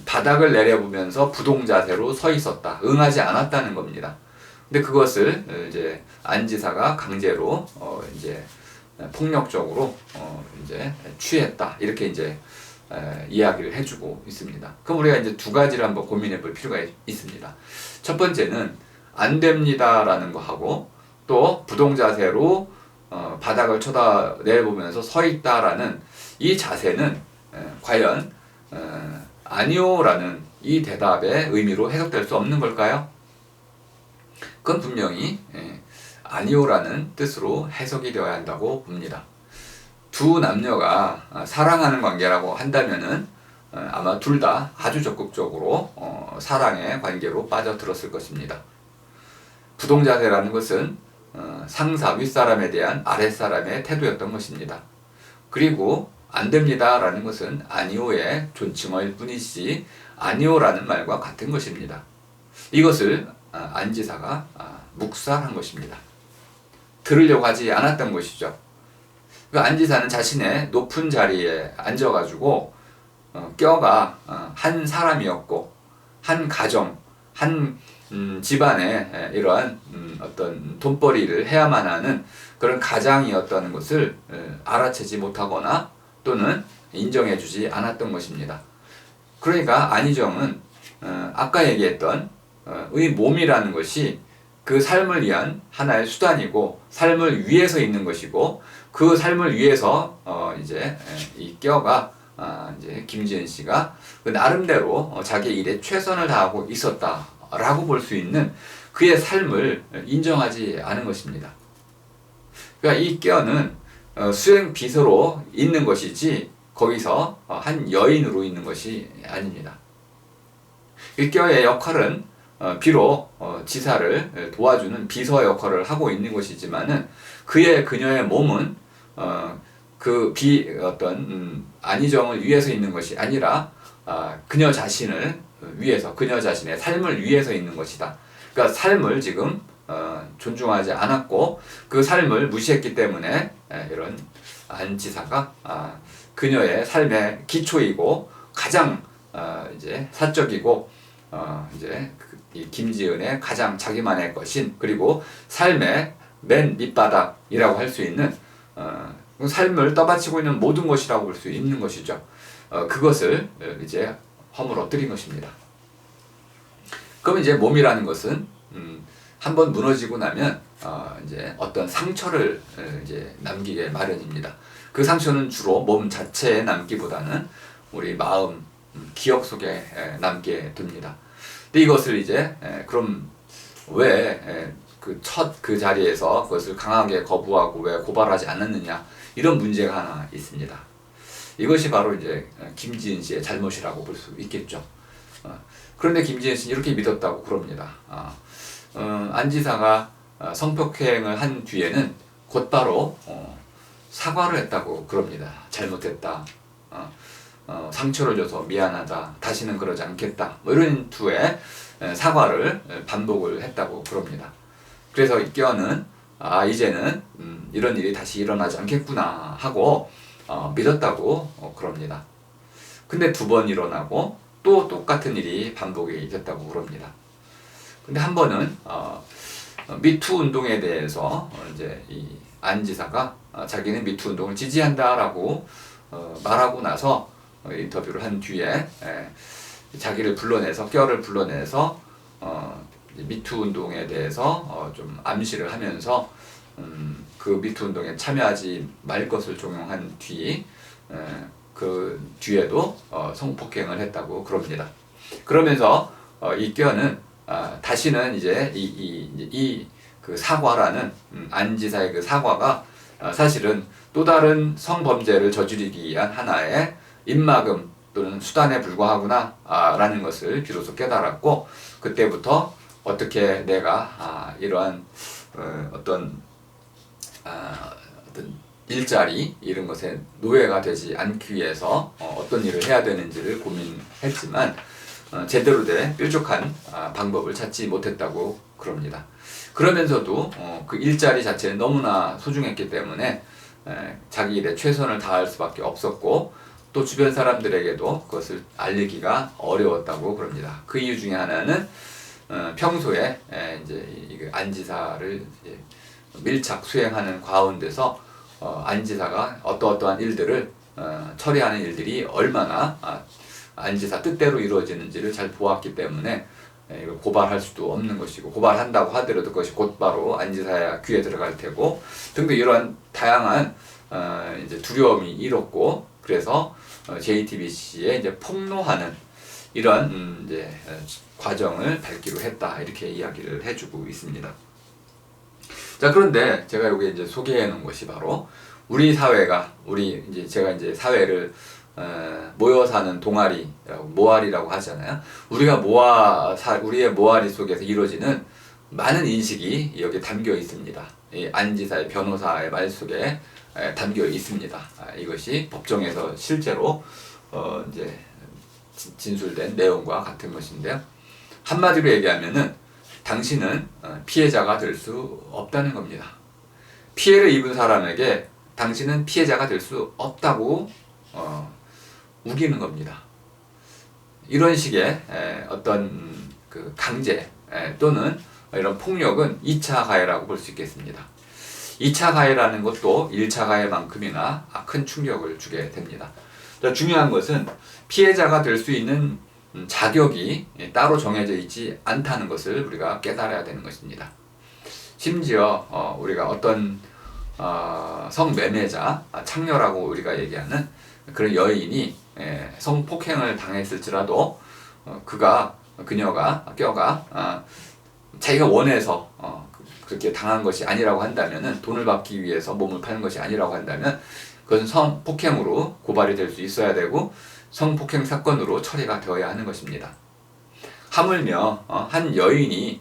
바닥을 내려보면서 부동자세로 서 있었다, 응하지 않았다는 겁니다. 근데 그것을 이제 안 지사가 강제로 이제 폭력적으로 이제 취했다, 이렇게 이제 이야기를 해주고 있습니다. 그럼 우리가 이제 두 가지를 한번 고민해 볼 필요가 있습니다. 첫 번째는 안 됩니다라는 거 하고 또 부동자세로 바닥을 쳐다내보면서 서 있다라는 이 자세는 과연 아니요라는 이 대답의 의미로 해석될 수 없는 걸까요? 그건 분명히 아니요라는 뜻으로 해석이 되어야 한다고 봅니다. 두 남녀가 사랑하는 관계라고 한다면은 아마 둘 다 아주 적극적으로 사랑의 관계로 빠져들었을 것입니다. 부동자세라는 것은 상사, 윗사람에 대한 아랫사람의 태도였던 것입니다. 그리고 안 됩니다라는 것은 아니오의 존칭어일 뿐이지 아니오라는 말과 같은 것입니다. 이것을 안지사가 묵살한 것입니다. 들으려고 하지 않았던 것이죠. 그 안지사는 자신의 높은 자리에 앉아가지고 껴가 한 사람이었고 한 가정, 한 집안에 이러한 어떤 돈벌이를 해야만 하는 그런 가장이었다는 것을 알아채지 못하거나 또는 인정해주지 않았던 것입니다. 그러니까 안희정은 아까 얘기했던 의 몸이라는 것이 그 삶을 위한 하나의 수단이고 삶을 위해서 있는 것이고 그 삶을 위해서 이제 이 껴가 이제 김지은 씨가 그 나름대로 자기 일에 최선을 다하고 있었다라고 볼 수 있는 그의 삶을 인정하지 않은 것입니다. 그러니까 이 껴는 수행 비서로 있는 것이지 거기서 한 여인으로 있는 것이 아닙니다. 이 껴의 역할은 비록 지사를 도와주는 비서 역할을 하고 있는 것이지만은 그녀의 몸은 안희정을 위해서 있는 것이 아니라 그녀 자신을 위해서, 그녀 자신의 삶을 위해서 있는 것이다. 그러니까 삶을 지금 존중하지 않았고 그 삶을 무시했기 때문에 이런 안지사가 그녀의 삶의 기초이고 가장 이제 사적이고 이제 이 김지은의 가장 자기만의 것인 그리고 삶의 맨 밑바닥이라고 할 수 있는 삶을 떠받치고 있는 모든 것이라고 볼 수 있는 것이죠. 그것을 이제 허물어뜨린 것입니다. 그럼 이제 몸이라는 것은 한번 무너지고 나면 이제 어떤 상처를 이제 남기게 마련입니다. 그 상처는 주로 몸 자체에 남기보다는 우리 마음, 기억 속에 남게 됩니다. 근데 이것을 이제 그럼 왜 그 자리에서 그것을 강하게 거부하고 왜 고발하지 않았느냐 이런 문제가 하나 있습니다. 이것이 바로 이제 김지은 씨의 잘못이라고 볼 수 있겠죠. 그런데 김지은 씨는 이렇게 믿었다고 그럽니다. 안지사가 성폭행을 한 뒤에는 곧바로 사과를 했다고 그럽니다. 잘못했다. 상처를 줘서 미안하다. 다시는 그러지 않겠다. 뭐 이런 투의 사과를 반복을 했다고 그럽니다. 그래서 이 껴는 이제는 이런 일이 다시 일어나지 않겠구나 하고 믿었다고 그럽니다. 근데 두 번 일어나고 또 똑같은 일이 반복이 됐다고 그럽니다. 근데 한 번은 미투 운동에 대해서 이제 이 안지사가 자기는 미투 운동을 지지한다라고 말하고 나서 인터뷰를 한 뒤에 자기를 불러내서 껴를 불러내서 미투 운동에 대해서 좀 암시를 하면서 그 미투 운동에 참여하지 말 것을 종용한 뒤 그 뒤에도 성폭행을 했다고 그럽니다. 그러면서 이 껴는 다시는 이제 그 사과라는 안지사의 그 사과가 사실은 또 다른 성범죄를 저지르기 위한 하나의 입막음 또는 수단에 불과하구나 라는 것을 비로소 깨달았고 그때부터 어떻게 내가 이러한 어떤 일자리 이런 것에 노예가 되지 않기 위해서 어떤 일을 해야 되는지를 고민했지만 제대로 된 뾰족한 방법을 찾지 못했다고 그럽니다. 그러면서도 그 일자리 자체는 너무나 소중했기 때문에 자기 일에 최선을 다할 수밖에 없었고 또 주변 사람들에게도 그것을 알리기가 어려웠다고 그럽니다. 그 이유 중에 하나는 평소에 이제 안지사를 이제 밀착 수행하는 가운데서 안지사가 어떠한 일들을 처리하는 일들이 얼마나 안지사 뜻대로 이루어지는지를 잘 보았기 때문에 이걸 고발할 수도 없는 것이고 고발한다고 하더라도 그것이 곧바로 안지사의 귀에 들어갈 테고 등등 이러한 다양한 이제 두려움이 일었고 그래서 JTBC에 이제 폭로하는 이런 이제 과정을 밟기로 했다 이렇게 이야기를 해주고 있습니다. 자 그런데 제가 여기 이제 소개해 놓은 것이 바로 우리 사회가 제가 이제 사회를 모여 사는 동아리라고 모아리라고 하잖아요. 우리의 모아리 속에서 이루어지는 많은 인식이 여기 담겨 있습니다. 이 안지사의 변호사의 말 속에 담겨 있습니다. 이것이 법정에서 실제로 이제 진술된 내용과 같은 것인데요. 한마디로 얘기하면은 당신은 피해자가 될 수 없다는 겁니다. 피해를 입은 사람에게 당신은 피해자가 될 수 없다고 우기는 겁니다. 이런 식의 어떤 그 강제 또는 이런 폭력은 2차 가해라고 볼 수 있겠습니다. 2차 가해라는 것도 1차 가해만큼이나 큰 충격을 주게 됩니다. 중요한 것은 피해자가 될 수 있는 자격이 따로 정해져 있지 않다는 것을 우리가 깨달아야 되는 것입니다. 심지어 우리가 어떤 성매매자, 창녀라고 우리가 얘기하는 그런 여인이 성폭행을 당했을지라도 그녀가 자기가 원해서 그렇게 당한 것이 아니라고 한다면은, 돈을 받기 위해서 몸을 파는 것이 아니라고 한다면 그것은 성폭행으로 고발이 될 수 있어야 되고 성폭행 사건으로 처리가 되어야 하는 것입니다. 하물며 한 여인이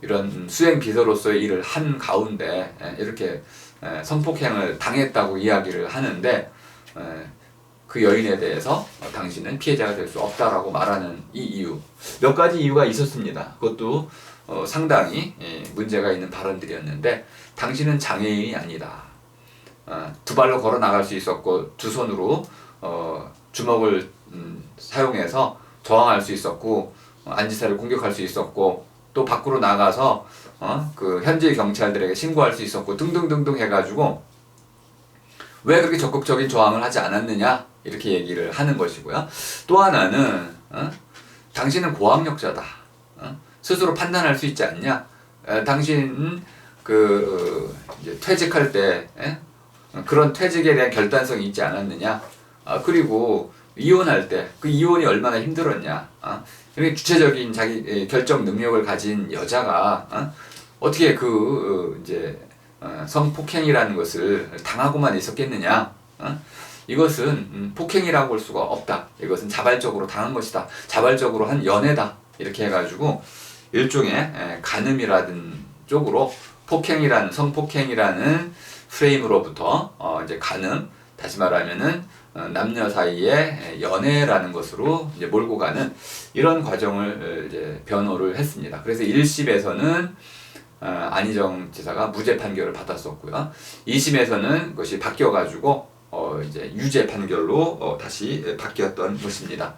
이런 수행 비서로서의 일을 한 가운데 이렇게 성폭행을 당했다고 이야기를 하는데 그 여인에 대해서 당신은 피해자가 될 수 없다라고 말하는 이 이유, 몇 가지 이유가 있었습니다. 그것도 상당히 문제가 있는 발언들이었는데, 당신은 장애인이 아니다. 두 발로 걸어 나갈 수 있었고 두 손으로 주먹을 사용해서 저항할 수 있었고 안지사를 공격할 수 있었고 또 밖으로 나가서 그 현지 경찰들에게 신고할 수 있었고 등등등등 해가지고 왜 그렇게 적극적인 저항을 하지 않았느냐 이렇게 얘기를 하는 것이고요. 또 하나는 당신은 고학력자다. 스스로 판단할 수 있지 않냐? 당신 이제 퇴직할 때 그런 퇴직에 대한 결단성이 있지 않았느냐? 그리고 이혼할 때 그 이혼이 얼마나 힘들었냐? 이렇게 주체적인 자기 결정 능력을 가진 여자가 어떻게 이제 성폭행이라는 것을 당하고만 있었겠느냐? 이것은 폭행이라고 볼 수가 없다. 이것은 자발적으로 당한 것이다. 자발적으로 한 연애다. 이렇게 해가지고 일종의 간음이라든 쪽으로 성폭행이라는 프레임으로부터 이제 간음, 다시 말하면은 남녀 사이의 연애라는 것으로 이제 몰고 가는 이런 과정을 이제 변호를 했습니다. 그래서 1심에서는 안희정 지사가 무죄 판결을 받았었고요. 2심에서는 그것이 바뀌어가지고 이제 유죄 판결로 다시 바뀌었던 것입니다.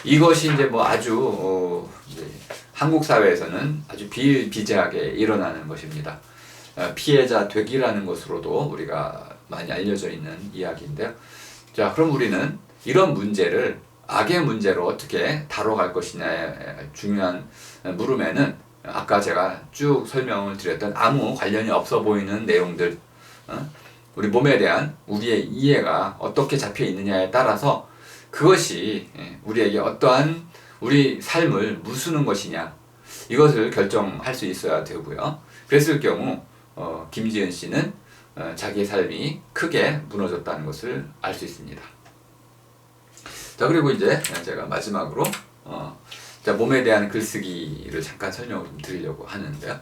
이것이 이제 뭐 아주 이제 한국 사회에서는 아주 비일비재하게 일어나는 것입니다. 피해자 되기라는 것으로도 우리가 많이 알려져 있는 이야기인데요. 자, 그럼 우리는 이런 문제를 악의 문제로 어떻게 다뤄갈 것이냐의 중요한 물음에는 아까 제가 쭉 설명을 드렸던 아무 관련이 없어 보이는 내용들, 우리 몸에 대한 우리의 이해가 어떻게 잡혀 있느냐에 따라서 그것이 우리에게 어떠한 우리 삶을 무수는 것이냐, 이것을 결정할 수 있어야 되고요. 그랬을 경우 김지은 씨는 자기의 삶이 크게 무너졌다는 것을 알 수 있습니다. 자, 그리고 이제 제가 마지막으로 몸에 대한 글쓰기를 잠깐 설명을 좀 드리려고 하는데요.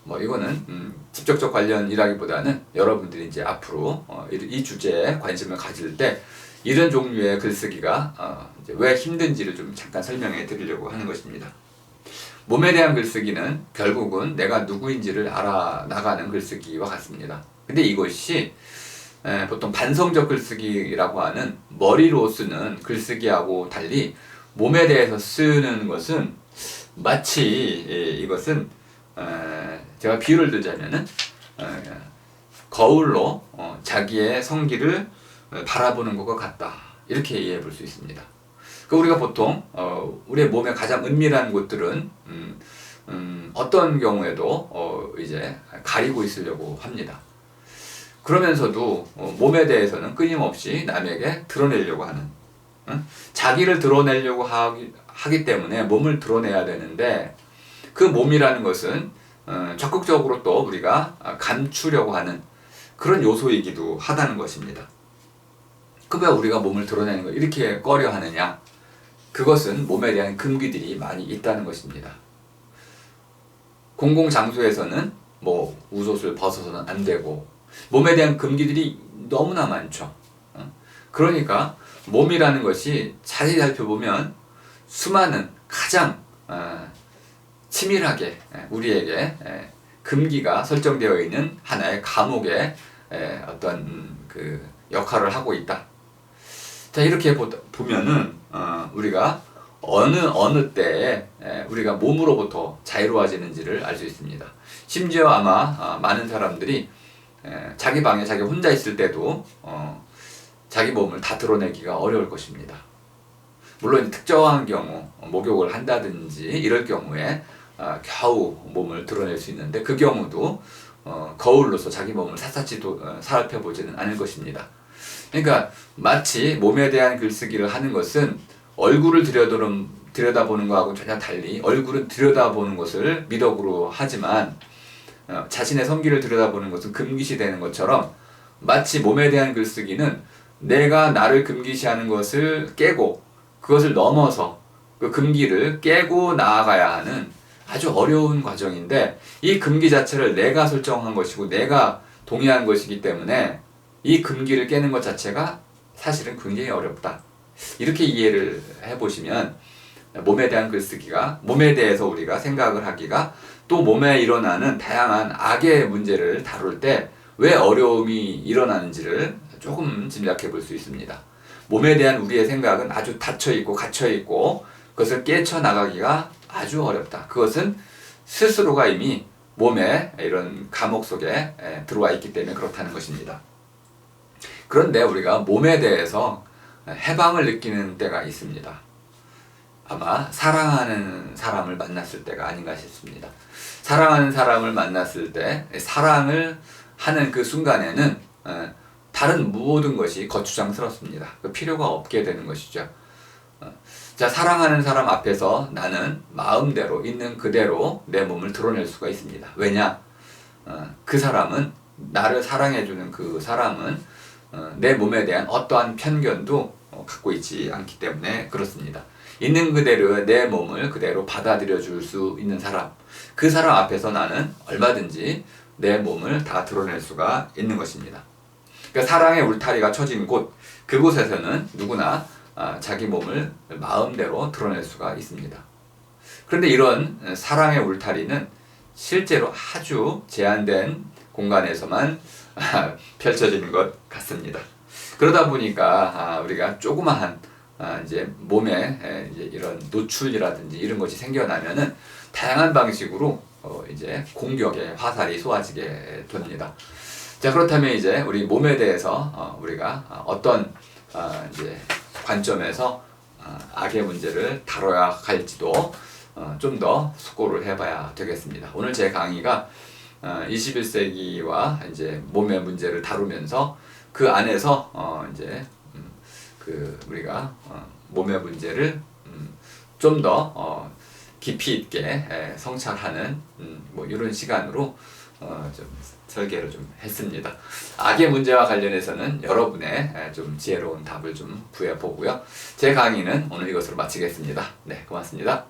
뭐 이거는 직접적 관련이라기보다는 여러분들이 이제 앞으로 이 주제에 관심을 가질 때 이런 종류의 글쓰기가 이제 왜 힘든지를 좀 잠깐 설명해 드리려고 하는 것입니다. 몸에 대한 글쓰기는 결국은 내가 누구인지를 알아나가는 글쓰기와 같습니다. 근데 이것이 보통 반성적 글쓰기라고 하는 머리로 쓰는 글쓰기하고 달리 몸에 대해서 쓰는 것은 마치 이것은 제가 비유를 들자면은 거울로 자기의 성기를 바라보는 것과 같다. 이렇게 이해해 볼 수 있습니다. 우리가 보통 우리의 몸에 가장 은밀한 곳들은 어떤 경우에도 이제 가리고 있으려고 합니다. 그러면서도 몸에 대해서는 끊임없이 남에게 드러내려고 하는, 자기를 드러내려고 하기 때문에 몸을 드러내야 되는데 그 몸이라는 것은 적극적으로 또 우리가 감추려고 하는 그런 요소이기도 하다는 것입니다. 왜 우리가 몸을 드러내는 걸 이렇게 꺼려 하느냐? 그것은 몸에 대한 금기들이 많이 있다는 것입니다. 공공장소에서는 뭐 웃옷을 벗어서는 안 되고 몸에 대한 금기들이 너무나 많죠. 그러니까 몸이라는 것이 자세히 살펴보면 수많은 가장 치밀하게 우리에게 금기가 설정되어 있는 하나의 감옥의 어떤 그 역할을 하고 있다. 자, 이렇게 보면은 우리가 어느 때에 우리가 몸으로부터 자유로워지는지를 알 수 있습니다. 심지어 아마 많은 사람들이 자기 방에 자기 혼자 있을 때도 자기 몸을 다 드러내기가 어려울 것입니다. 물론 특정한 경우 목욕을 한다든지 이럴 경우에 겨우 몸을 드러낼 수 있는데 그 경우도 거울로서 자기 몸을 샅샅이 살펴보지는 않을 것입니다. 그러니까 마치 몸에 대한 글쓰기를 하는 것은 얼굴을 들여다보는 것하고 전혀 달리 얼굴은 들여다보는 것을 미덕으로 하지만 자신의 성기를 들여다보는 것은 금기시되는 것처럼 마치 몸에 대한 글쓰기는 내가 나를 금기시하는 것을 깨고 그것을 넘어서 그 금기를 깨고 나아가야 하는 아주 어려운 과정인데 이 금기 자체를 내가 설정한 것이고 내가 동의한 것이기 때문에 이 금기를 깨는 것 자체가 사실은 굉장히 어렵다. 이렇게 이해를 해보시면 몸에 대한 글쓰기가 몸에 대해서 우리가 생각을 하기가 또 몸에 일어나는 다양한 악의 문제를 다룰 때 왜 어려움이 일어나는지를 조금 짐작해 볼 수 있습니다. 몸에 대한 우리의 생각은 아주 닫혀있고 갇혀있고 그것을 깨쳐나가기가 아주 어렵다. 그것은 스스로가 이미 몸에 이런 감옥 속에 들어와 있기 때문에 그렇다는 것입니다. 그런데 우리가 몸에 대해서 해방을 느끼는 때가 있습니다. 아마 사랑하는 사람을 만났을 때가 아닌가 싶습니다. 사랑하는 사람을 만났을 때 사랑을 하는 그 순간에는 다른 모든 것이 거추장스럽습니다. 그 필요가 없게 되는 것이죠. 자, 사랑하는 사람 앞에서 나는 마음대로 있는 그대로 내 몸을 드러낼 수가 있습니다. 왜냐? 그 사람은 나를 사랑해주는 그 사람은 내 몸에 대한 어떠한 편견도 갖고 있지 않기 때문에 그렇습니다. 있는 그대로 내 몸을 그대로 받아들여 줄 수 있는 사람, 그 사람 앞에서 나는 얼마든지 내 몸을 다 드러낼 수가 있는 것입니다. 그러니까 사랑의 울타리가 쳐진 곳, 그곳에서는 누구나 자기 몸을 마음대로 드러낼 수가 있습니다. 그런데 이런 사랑의 울타리는 실제로 아주 제한된 공간에서만 펼쳐지는 것 같습니다. 그러다 보니까 우리가 조그마한 이제 몸에 이제 이런 노출이라든지 이런 것이 생겨나면은 다양한 방식으로 이제 공격의 화살이 쏘아지게 됩니다. 자, 그렇다면 이제 우리 몸에 대해서 우리가 어떤 이제 관점에서 악의 문제를 다뤄야 할지도 좀 더 숙고를 해봐야 되겠습니다. 오늘 제 강의가 21세기와 이제 몸의 문제를 다루면서 그 안에서 이제 그 우리가 몸의 문제를 좀 더 깊이 있게 성찰하는 뭐 이런 시간으로 좀 설계를 좀 했습니다. 악의 문제와 관련해서는 여러분의 좀 지혜로운 답을 좀 구해보고요. 제 강의는 오늘 이것으로 마치겠습니다. 네, 고맙습니다.